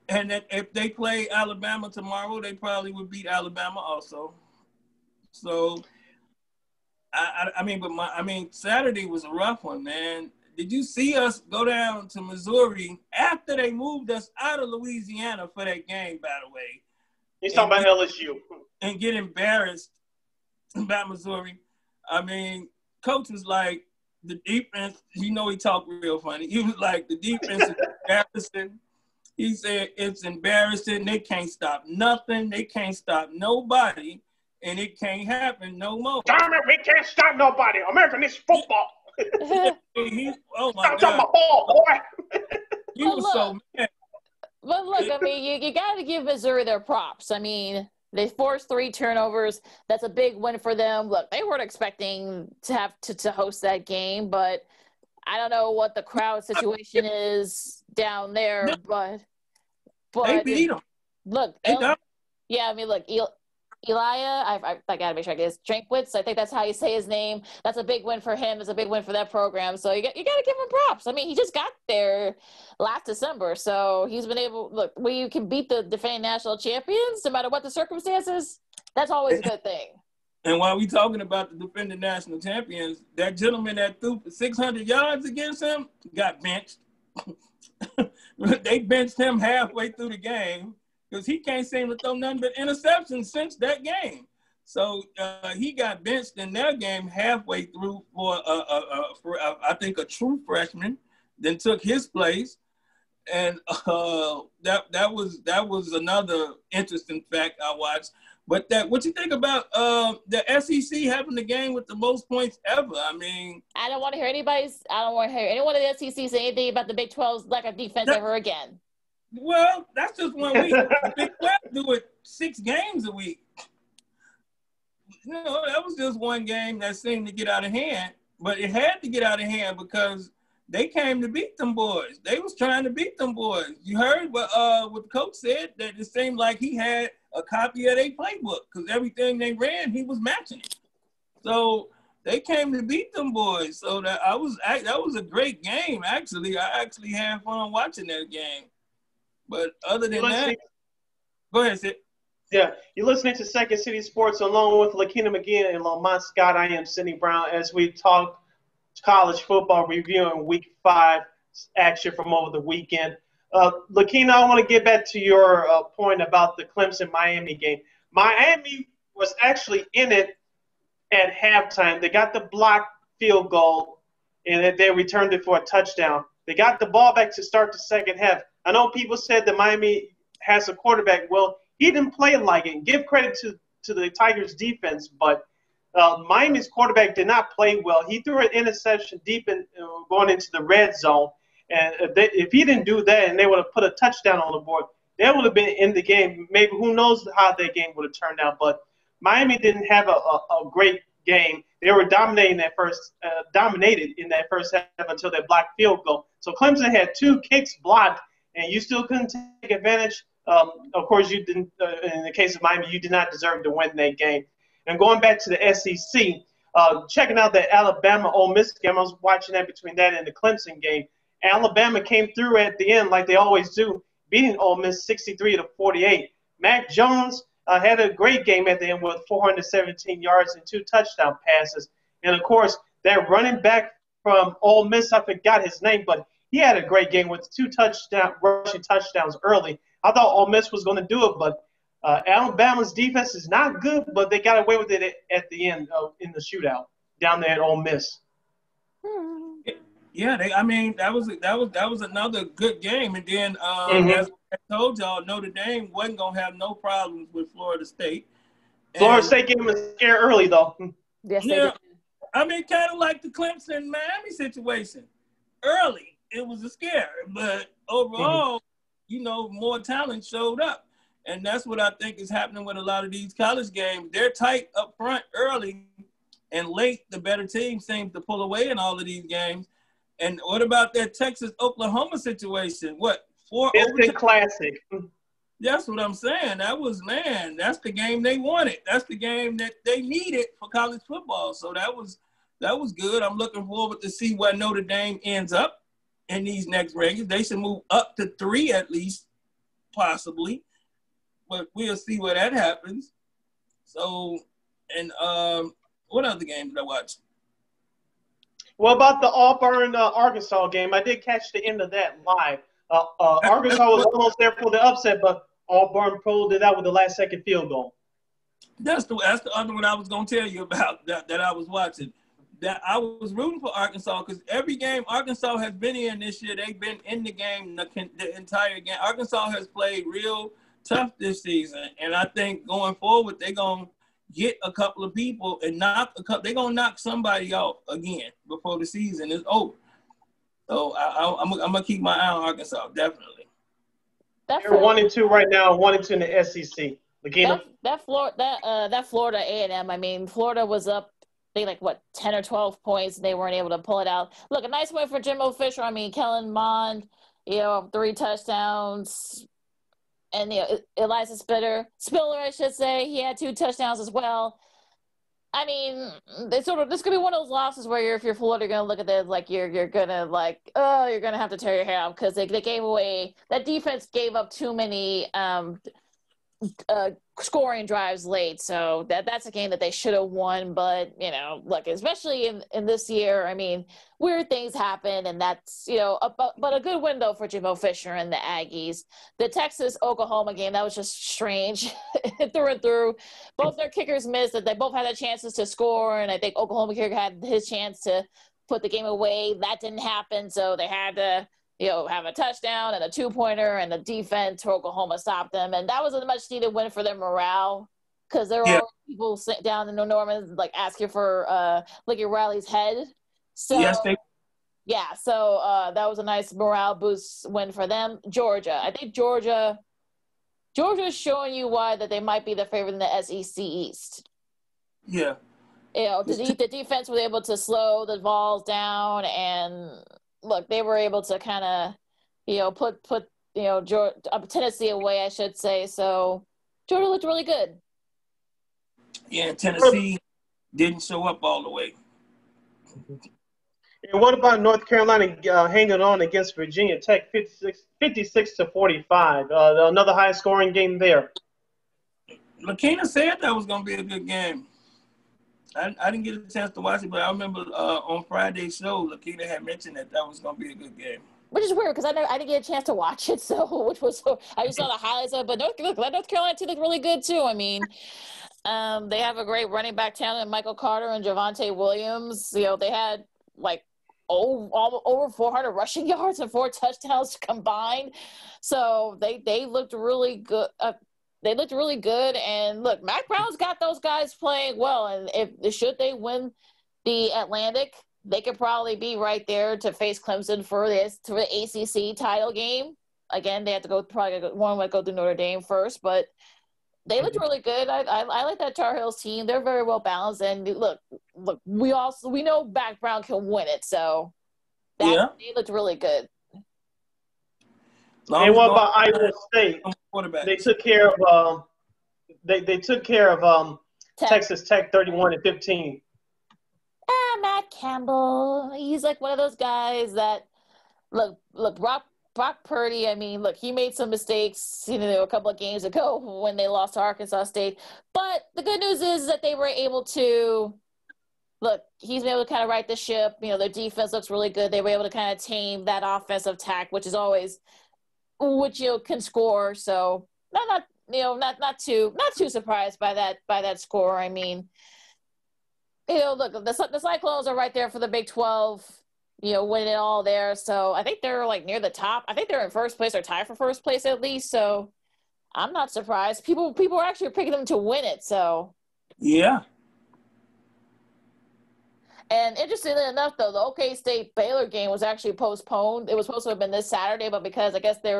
and that if they play Alabama tomorrow, they probably would beat Alabama also. So, I mean, Saturday was a rough one, man. Did you see us go down to Missouri after they moved us out of Louisiana for that game, by the way? He's talking about LSU. And get embarrassed about Missouri. I mean, coach was like, the defense, he talked real funny. He was like, the defense is embarrassing. He said, it's embarrassing. They can't stop nothing. They can't stop nobody. and it can't happen no more. Damn it, we can't stop nobody. American is football. Oh my Stop talking God. about ball, boy. He was so mad. But look, I mean, you got to give Missouri their props. I mean, they forced 3 turnovers. That's a big win for them. Look, they weren't expecting to have to host that game, but I don't know what the crowd situation is down there, No, but they beat them. Look, yeah, I mean, look, Elia, I got to make sure I get his Drinkwitz. I think that's how you say his name. That's a big win for him. It's a big win for that program. So you got to give him props. I mean, he just got there last December. So he's been able, look, where you can beat the defending national champions, no matter what the circumstances, that's always a good thing. And while we talking about the defending national champions, that gentleman that threw for 600 yards against him got benched. They benched him halfway through the game because he can't seem to throw nothing but interceptions since that game. So he got benched in their game halfway through for I think a true freshman, then took his place, and that was another interesting fact I watched. But what you think about the SEC having the game with the most points ever? I mean, I don't want to hear anyone in the SEC say anything about the Big 12's lack of defense ever again. Well, that's just 1 week. The Big 12 do it 6 games a week. You know, that was just one game that seemed to get out of hand. But it had to get out of hand because they came to beat them boys. They was trying to beat them boys. You heard what the coach said, that it seemed like he had a copy of their playbook because everything they ran, he was matching it. So they came to beat them boys. So that was a great game, actually. I actually had fun watching that game. But other than that, go ahead, Sid. Yeah, you're listening to Second City Sports along with Lakina McGee and Lamont Scott. I am Sidney Brown as we talk college football, reviewing Week 5 action from over the weekend. Lakina, I want to get back to your point about the Clemson-Miami game. Miami was actually in it at halftime. They got the blocked field goal, and they returned it for a touchdown. They got the ball back to start the second half. I know people said that Miami has a quarterback. Well, he didn't play like it. Give credit to the Tigers' defense, but Miami's quarterback did not play well. He threw an interception deep in going into the red zone. And if he didn't do that and they would have put a touchdown on the board, they would have been in the game. Maybe who knows how that game would have turned out. But Miami didn't have a great game. They were dominated in that first half until they blocked field goal. So Clemson had 2 kicks blocked, and you still couldn't take advantage. Of course, you didn't. In the case of Miami, you did not deserve to win that game. And going back to the SEC, checking out the Alabama-Ole Miss game, I was watching that between that and the Clemson game. Alabama came through at the end like they always do, beating Ole Miss 63-48. Mac Jones had a great game at the end with 417 yards and 2 touchdown passes. And, of course, that running back from Ole Miss, I forgot his name, but he had a great game with 2 rushing touchdowns early. I thought Ole Miss was going to do it, but Alabama's defense is not good, but they got away with it at the end in the shootout down there at Ole Miss. Yeah, that was another good game, and then as I told y'all, Notre Dame wasn't gonna have no problems with Florida State. Florida State gave them a scare early, though. Yes, yeah, I mean, kind of like the Clemson Miami situation. Early, it was a scare, but overall, more talent showed up. And that's what I think is happening with a lot of these college games. They're tight up front early, and late, the better team seems to pull away in all of these games. And what about that Texas-Oklahoma situation? What, 4 Instant classic. That's what I'm saying. That's the game they wanted. That's the game that they needed for college football. So that was good. I'm looking forward to see where Notre Dame ends up in these next rankings. They should move up to 3 at least, possibly. But we'll see where that happens. So, and what other game did I watch? What about the Auburn-Arkansas game? I did catch the end of that live. Arkansas was almost there for the upset, but Auburn pulled it out with the last-second field goal. That's the other one I was going to tell you about that I was watching. That I was rooting for Arkansas because every game Arkansas has been in this year, they've been in the game the entire game. Arkansas has played real tough this season, and I think going forward they're going to get a couple of people and they're going to knock somebody off again before the season is over. So I'm going to keep my eye on Arkansas, definitely. They're 1-2 right now, 1-2 in the SEC. That Florida A&M, I mean, Florida was up, they 10 or 12 points, and they weren't able to pull it out. Look, a nice win for Jimbo Fisher. I mean, Kellen Mond, 3 touchdowns. And Eliza Spiller, I should say, he had 2 touchdowns as well. I mean, this could be one of those losses where if you're Florida, you're gonna look at this like you're gonna you're gonna have to tear your hair out because they gave away, that defense gave up too many scoring drives late, so that's a game that they should have won. But look, especially in this year, I mean, weird things happen, and that's but a good win though for Jimbo Fisher and the Aggies. The Texas-Oklahoma game, that was just strange through and through. Both their kickers missed. That they both had their chances to score, and I think Oklahoma kicker had his chance to put the game away. That didn't happen, so they had to have a touchdown and a 2-pointer, and the defense for Oklahoma stopped them. And that was a much-needed win for their morale because there were always people sitting down in Norman asking for Lincoln Riley's head. So, yes, so that was a nice morale boost win for them. Georgia. I think Georgia's showing you why that they might be the favorite in the SEC East. Yeah. The defense was able to slow the Vols down, and look, they were able to kind of, put Tennessee away, I should say. So Georgia looked really good. Yeah, and Tennessee didn't show up all the way. And what about North Carolina hanging on against Virginia Tech, 56-45? Another high-scoring game there. Lakina said that was going to be a good game. I didn't get a chance to watch it, but I remember on Friday's show, Lakina had mentioned that was going to be a good game. Which is weird because I didn't get a chance to watch it, I just saw the highlights of it. But North Carolina team looked really good too. I mean, they have a great running back talent, Michael Carter and Javonte Williams. They had over 400 rushing yards and 4 touchdowns combined. So they looked really good. They looked really good, and look, Mac Brown's got those guys playing well, and should they win the Atlantic, they could probably be right there to face Clemson for the ACC title game. Again, they have to go through Notre Dame first, but they looked really good. I like that Tar Heels team. They're very well balanced, and look, we know Mac Brown can win it, so they looked really good. And what about Iowa State? They took care of they took care of Texas Tech 31-15. Matt Campbell, he's one of those guys that look Brock Purdy. I mean, look, he made some mistakes, a couple of games ago when they lost to Arkansas State. But the good news is that they were able to he's been able to kind of right the ship. Their defense looks really good. They were able to kind of tame that offensive attack, which can score. So not too surprised by that score. I mean, look, the Cyclones are right there for the Big 12, winning it all there. So I think they're near the top. I think they're in first place or tied for first place at least. So I'm not surprised. People are actually picking them to win it. So yeah. And interestingly enough, though, the OK State Baylor game was actually postponed. It was supposed to have been this Saturday, but because I guess they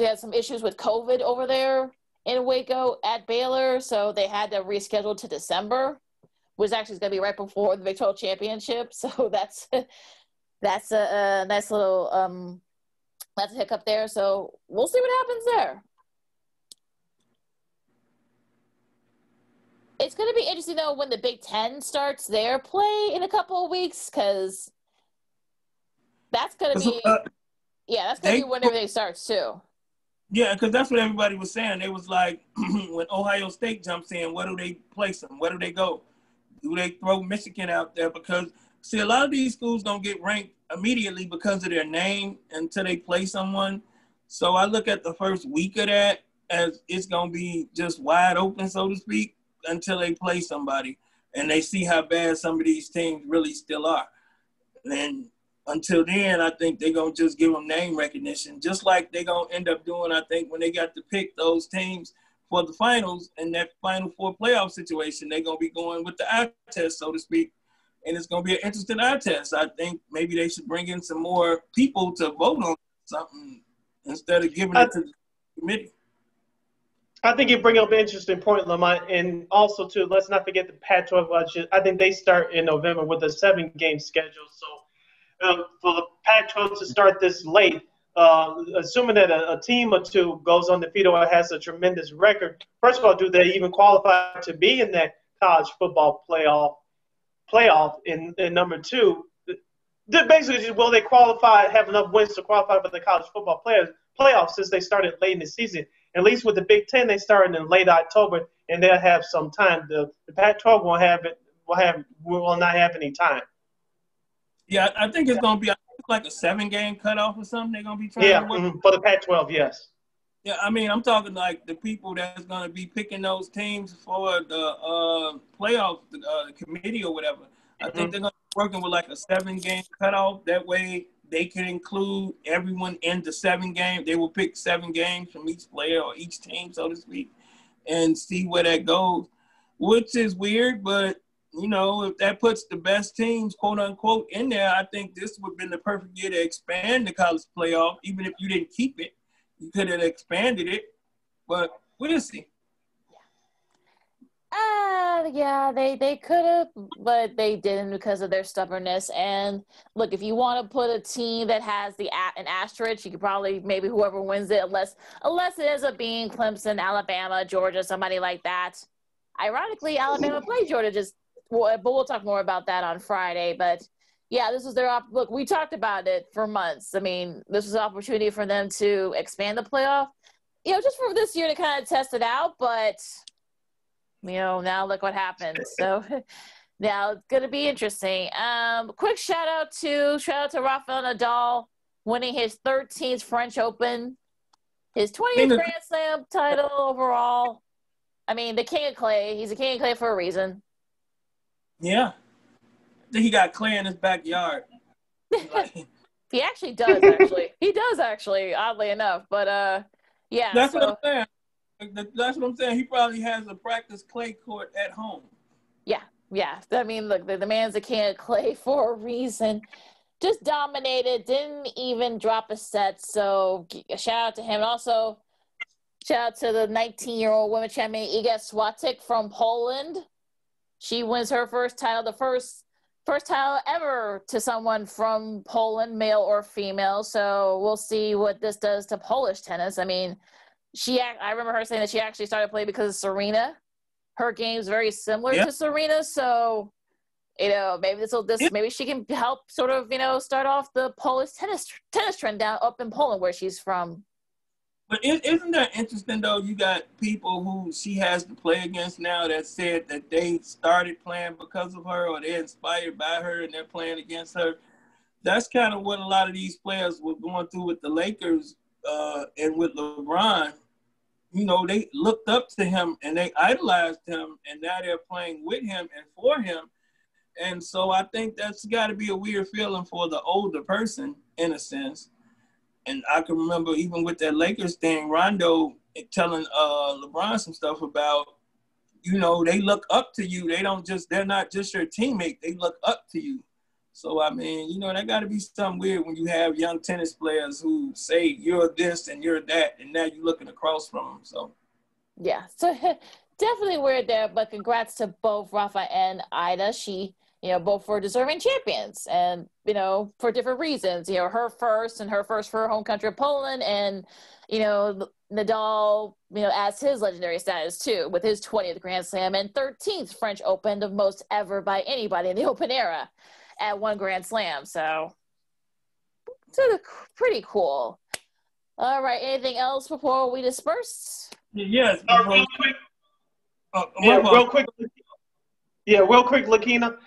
had some issues with COVID over there in Waco at Baylor, so they had to reschedule to December, which actually is going to be right before the Big 12 championship. So that's a nice little that's a hiccup there. So we'll see what happens there. It's going to be interesting, though, when the Big Ten starts their play in a couple of weeks, because that's going to be that's going to be when everything starts, too. Yeah, because that's what everybody was saying. It was like, when Ohio State jumps in, where do they place them? Where do they go? Do they throw Michigan out there? Because, see, a lot of these schools don't get ranked immediately because of their name until they play someone. So I look at the first week of that as it's going to be just wide open, so to speak, until they play somebody and they see how bad some of these teams really still are. And until then, I think they're going to just give them name recognition, just like they're going to end up doing, I think, when they got to pick those teams for the finals and that Final Four playoff situation. They're going to be going with the eye test, so to speak, and it's going to be an interesting eye test. I think maybe they should bring in some more people to vote on something instead of giving it to the committee. I think you bring up an interesting point, Lamont, and also too, let's not forget the Pac-12. I think they start in November with a 7-game schedule. So for the Pac-12 to start this late, assuming that a team or two goes undefeated or has a tremendous record, first of all, do they even qualify to be in that college football playoff? And number two, basically, will they qualify, have enough wins to qualify for the college football playoffs since they started late in the season? At least with the Big Ten, they started in late October, and they'll have some time. The Pac-12 will not have any time. Yeah, I think it's going to be like a 7-game cutoff or something. They're going to be trying to work. For the Pac-12, yes. Yeah, I mean, I'm talking like the people that's going to be picking those teams for the playoff committee or whatever. I think they're going to be working with like a 7-game cutoff. That way they can include everyone in the 7 game. They will pick 7 games from each player or each team, so to speak, and see where that goes, which is weird. But, you know, if that puts the best teams, quote unquote, in there, I think this would have been the perfect year to expand the college playoff. Even if you didn't keep it, you could have expanded it. But we'll see. Yeah, they could have, but they didn't because of their stubbornness. And look, if you want to put a team that has an asterisk, you could probably maybe whoever wins it, unless it ends up being Clemson, Alabama, Georgia, somebody like that. Ironically, Alabama played Georgia but we'll talk more about that on Friday. But yeah, this was their look. We talked about it for months. I mean, this was an opportunity for them to expand the playoff, you know, just for this year to kind of test it out, but. You know, now look what happened. So now it's going to be interesting. Quick shout out to Rafael Nadal winning his 13th French Open, his 20th Grand Slam title overall. I mean, the king of clay. He's a king of clay for a reason. Yeah. I think he got clay in his backyard. He actually does, actually. He does, actually, oddly enough. But, yeah. That's what I'm saying. That's what I'm saying. He probably has a practice clay court at home. Yeah. I mean, look, the man's a king of clay for a reason. Just dominated, didn't even drop a set. So a shout out to him. And also, shout out to the 19-year-old women's champion, Iga Swiatek from Poland. She wins her first title, the first title ever to someone from Poland, male or female. So we'll see what this does to Polish tennis. I mean, I remember her saying that she actually started playing because of Serena. Her game's very similar to Serena, so you know maybe she can help sort of start off the Polish tennis trend down up in Poland where she's from. But isn't that interesting though? You got people who she has to play against now that said that they started playing because of her or they're inspired by her and they're playing against her. That's kind of what a lot of these players were going through with the Lakers and with LeBron. You know, they looked up to him and they idolized him, and now they're playing with him and for him. And so I think that's got to be a weird feeling for the older person, in a sense. And I can remember even with that Lakers thing, Rondo telling LeBron some stuff about, you know, they look up to you. They're not just your teammate. They look up to you. So, I mean, you know, that got to be something weird when you have young tennis players who say you're this and you're that, and now you're looking across from them. So, yeah, so definitely weird there, but congrats to both Rafa and Ida. Both were deserving champions and, for different reasons. Her first for her home country of Poland and, Nadal, as his legendary status too, with his 20th Grand Slam and 13th French Open, the most ever by anybody in the Open era at one Grand Slam. So it's pretty cool. All right. Anything else before we disperse? Yes. Real quick. Real quick, Lakina.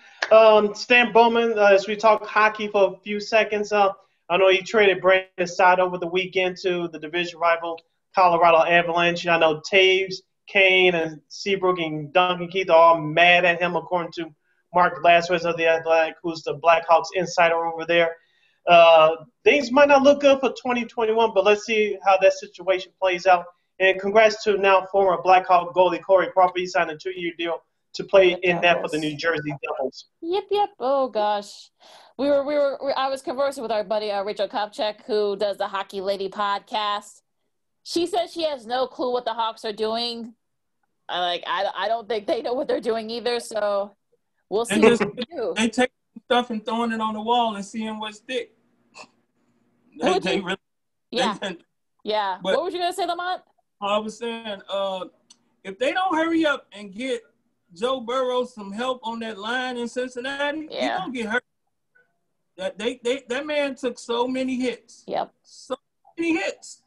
Stan Bowman, as we talk hockey for a few seconds, I know he traded Brandon Saad over the weekend to the division rival Colorado Avalanche. I know Taves, Kane, and Seabrook and Duncan Keith are all mad at him, according to Mark Lazarus of The Athletic, who's the Blackhawks insider over there. Things might not look good for 2021, but let's see how that situation plays out. And congrats to now former Blackhawk goalie Corey Crawford. He signed a 2-year deal to play in that for the New Jersey Devils. Yep. Oh gosh, I was conversing with our buddy Rachel Kopchak, who does the Hockey Lady podcast. She says she has no clue what the Hawks are doing. I don't think they know what they're doing either. So we'll see. They take stuff and throwing it on the wall and seeing what stick. Yeah. But, what were you gonna say, Lamont? I was saying, if they don't hurry up and get Joe Burrow some help on that line in Cincinnati, he gonna get hurt. That man took so many hits. Yep. So many hits.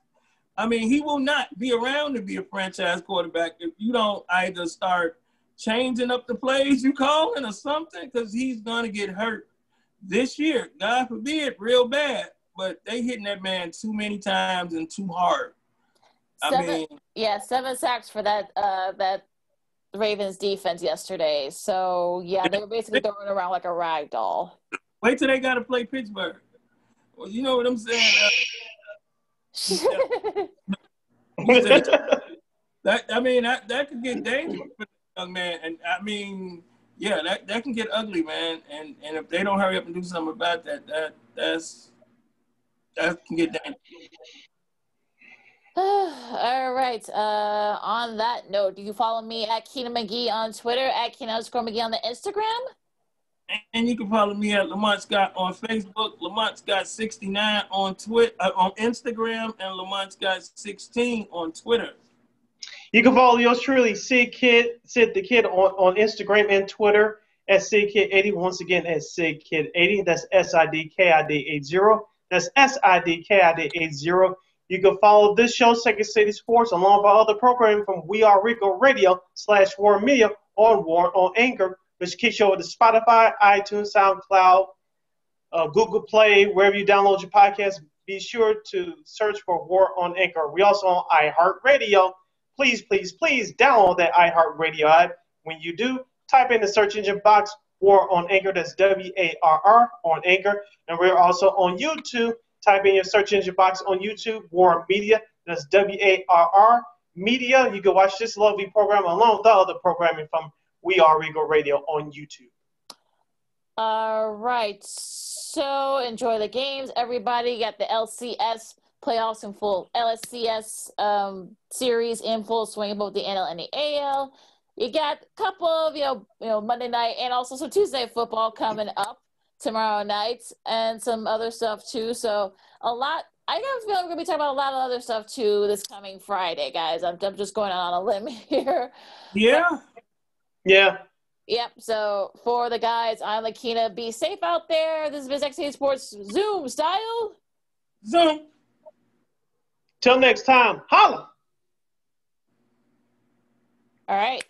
I mean, he will not be around to be a franchise quarterback if you don't either start changing up the plays you calling or something, because he's gonna get hurt this year. God forbid, real bad. But they hitting that man too many times and too hard. 7 sacks for that Ravens defense yesterday. So they were basically throwing around like a rag doll. Wait till they got to play Pittsburgh. Well, you know what I'm saying. That could get dangerous for the young man, and I mean, that can get ugly, man. And if they don't hurry up and do something about that can get dangerous. All right. On that note, do you follow me at Keenan McGee on Twitter, at Keenan_McGee on the Instagram? And you can follow me at Lamont Scott on Facebook, Lamont Scott 69 on Instagram, and Lamont Scott 16 on Twitter. You can follow yours truly, Sid the Kid, on Instagram and Twitter at SidKid80. Once again, at SidKid80. That's SIDKID80. That's SIDKID80. You can follow this show, Second City Sports, along with our other programming from We Are Rico Radio /War Media on War on Anchor, which kicks you over to Spotify, iTunes, SoundCloud, Google Play, wherever you download your podcast. Be sure to search for War on Anchor. We also on iHeartRadio. Please download that iHeartRadio app. When you do, type in the search engine box, War on Anchor. That's WARR on Anchor. And we're also on YouTube. Type in your search engine box on YouTube, War Media. That's WARR Media. You can watch this lovely program along with the other programming from We Are Regal Radio on YouTube. All right. So enjoy the games, everybody. You got the LCS playoffs in full, LSCS series in full swing, both the NL and the AL. You got a couple of Monday night and also some Tuesday football coming up tomorrow night, and some other stuff too. So a lot. I got a feeling we're gonna be talking about a lot of other stuff too this coming Friday, guys. I'm just going on a limb here. Yeah. Yep. So for the guys, I'm Lakina. Be safe out there. This is BizXT Sports Zoom style. Zoom. Till next time, holla. All right.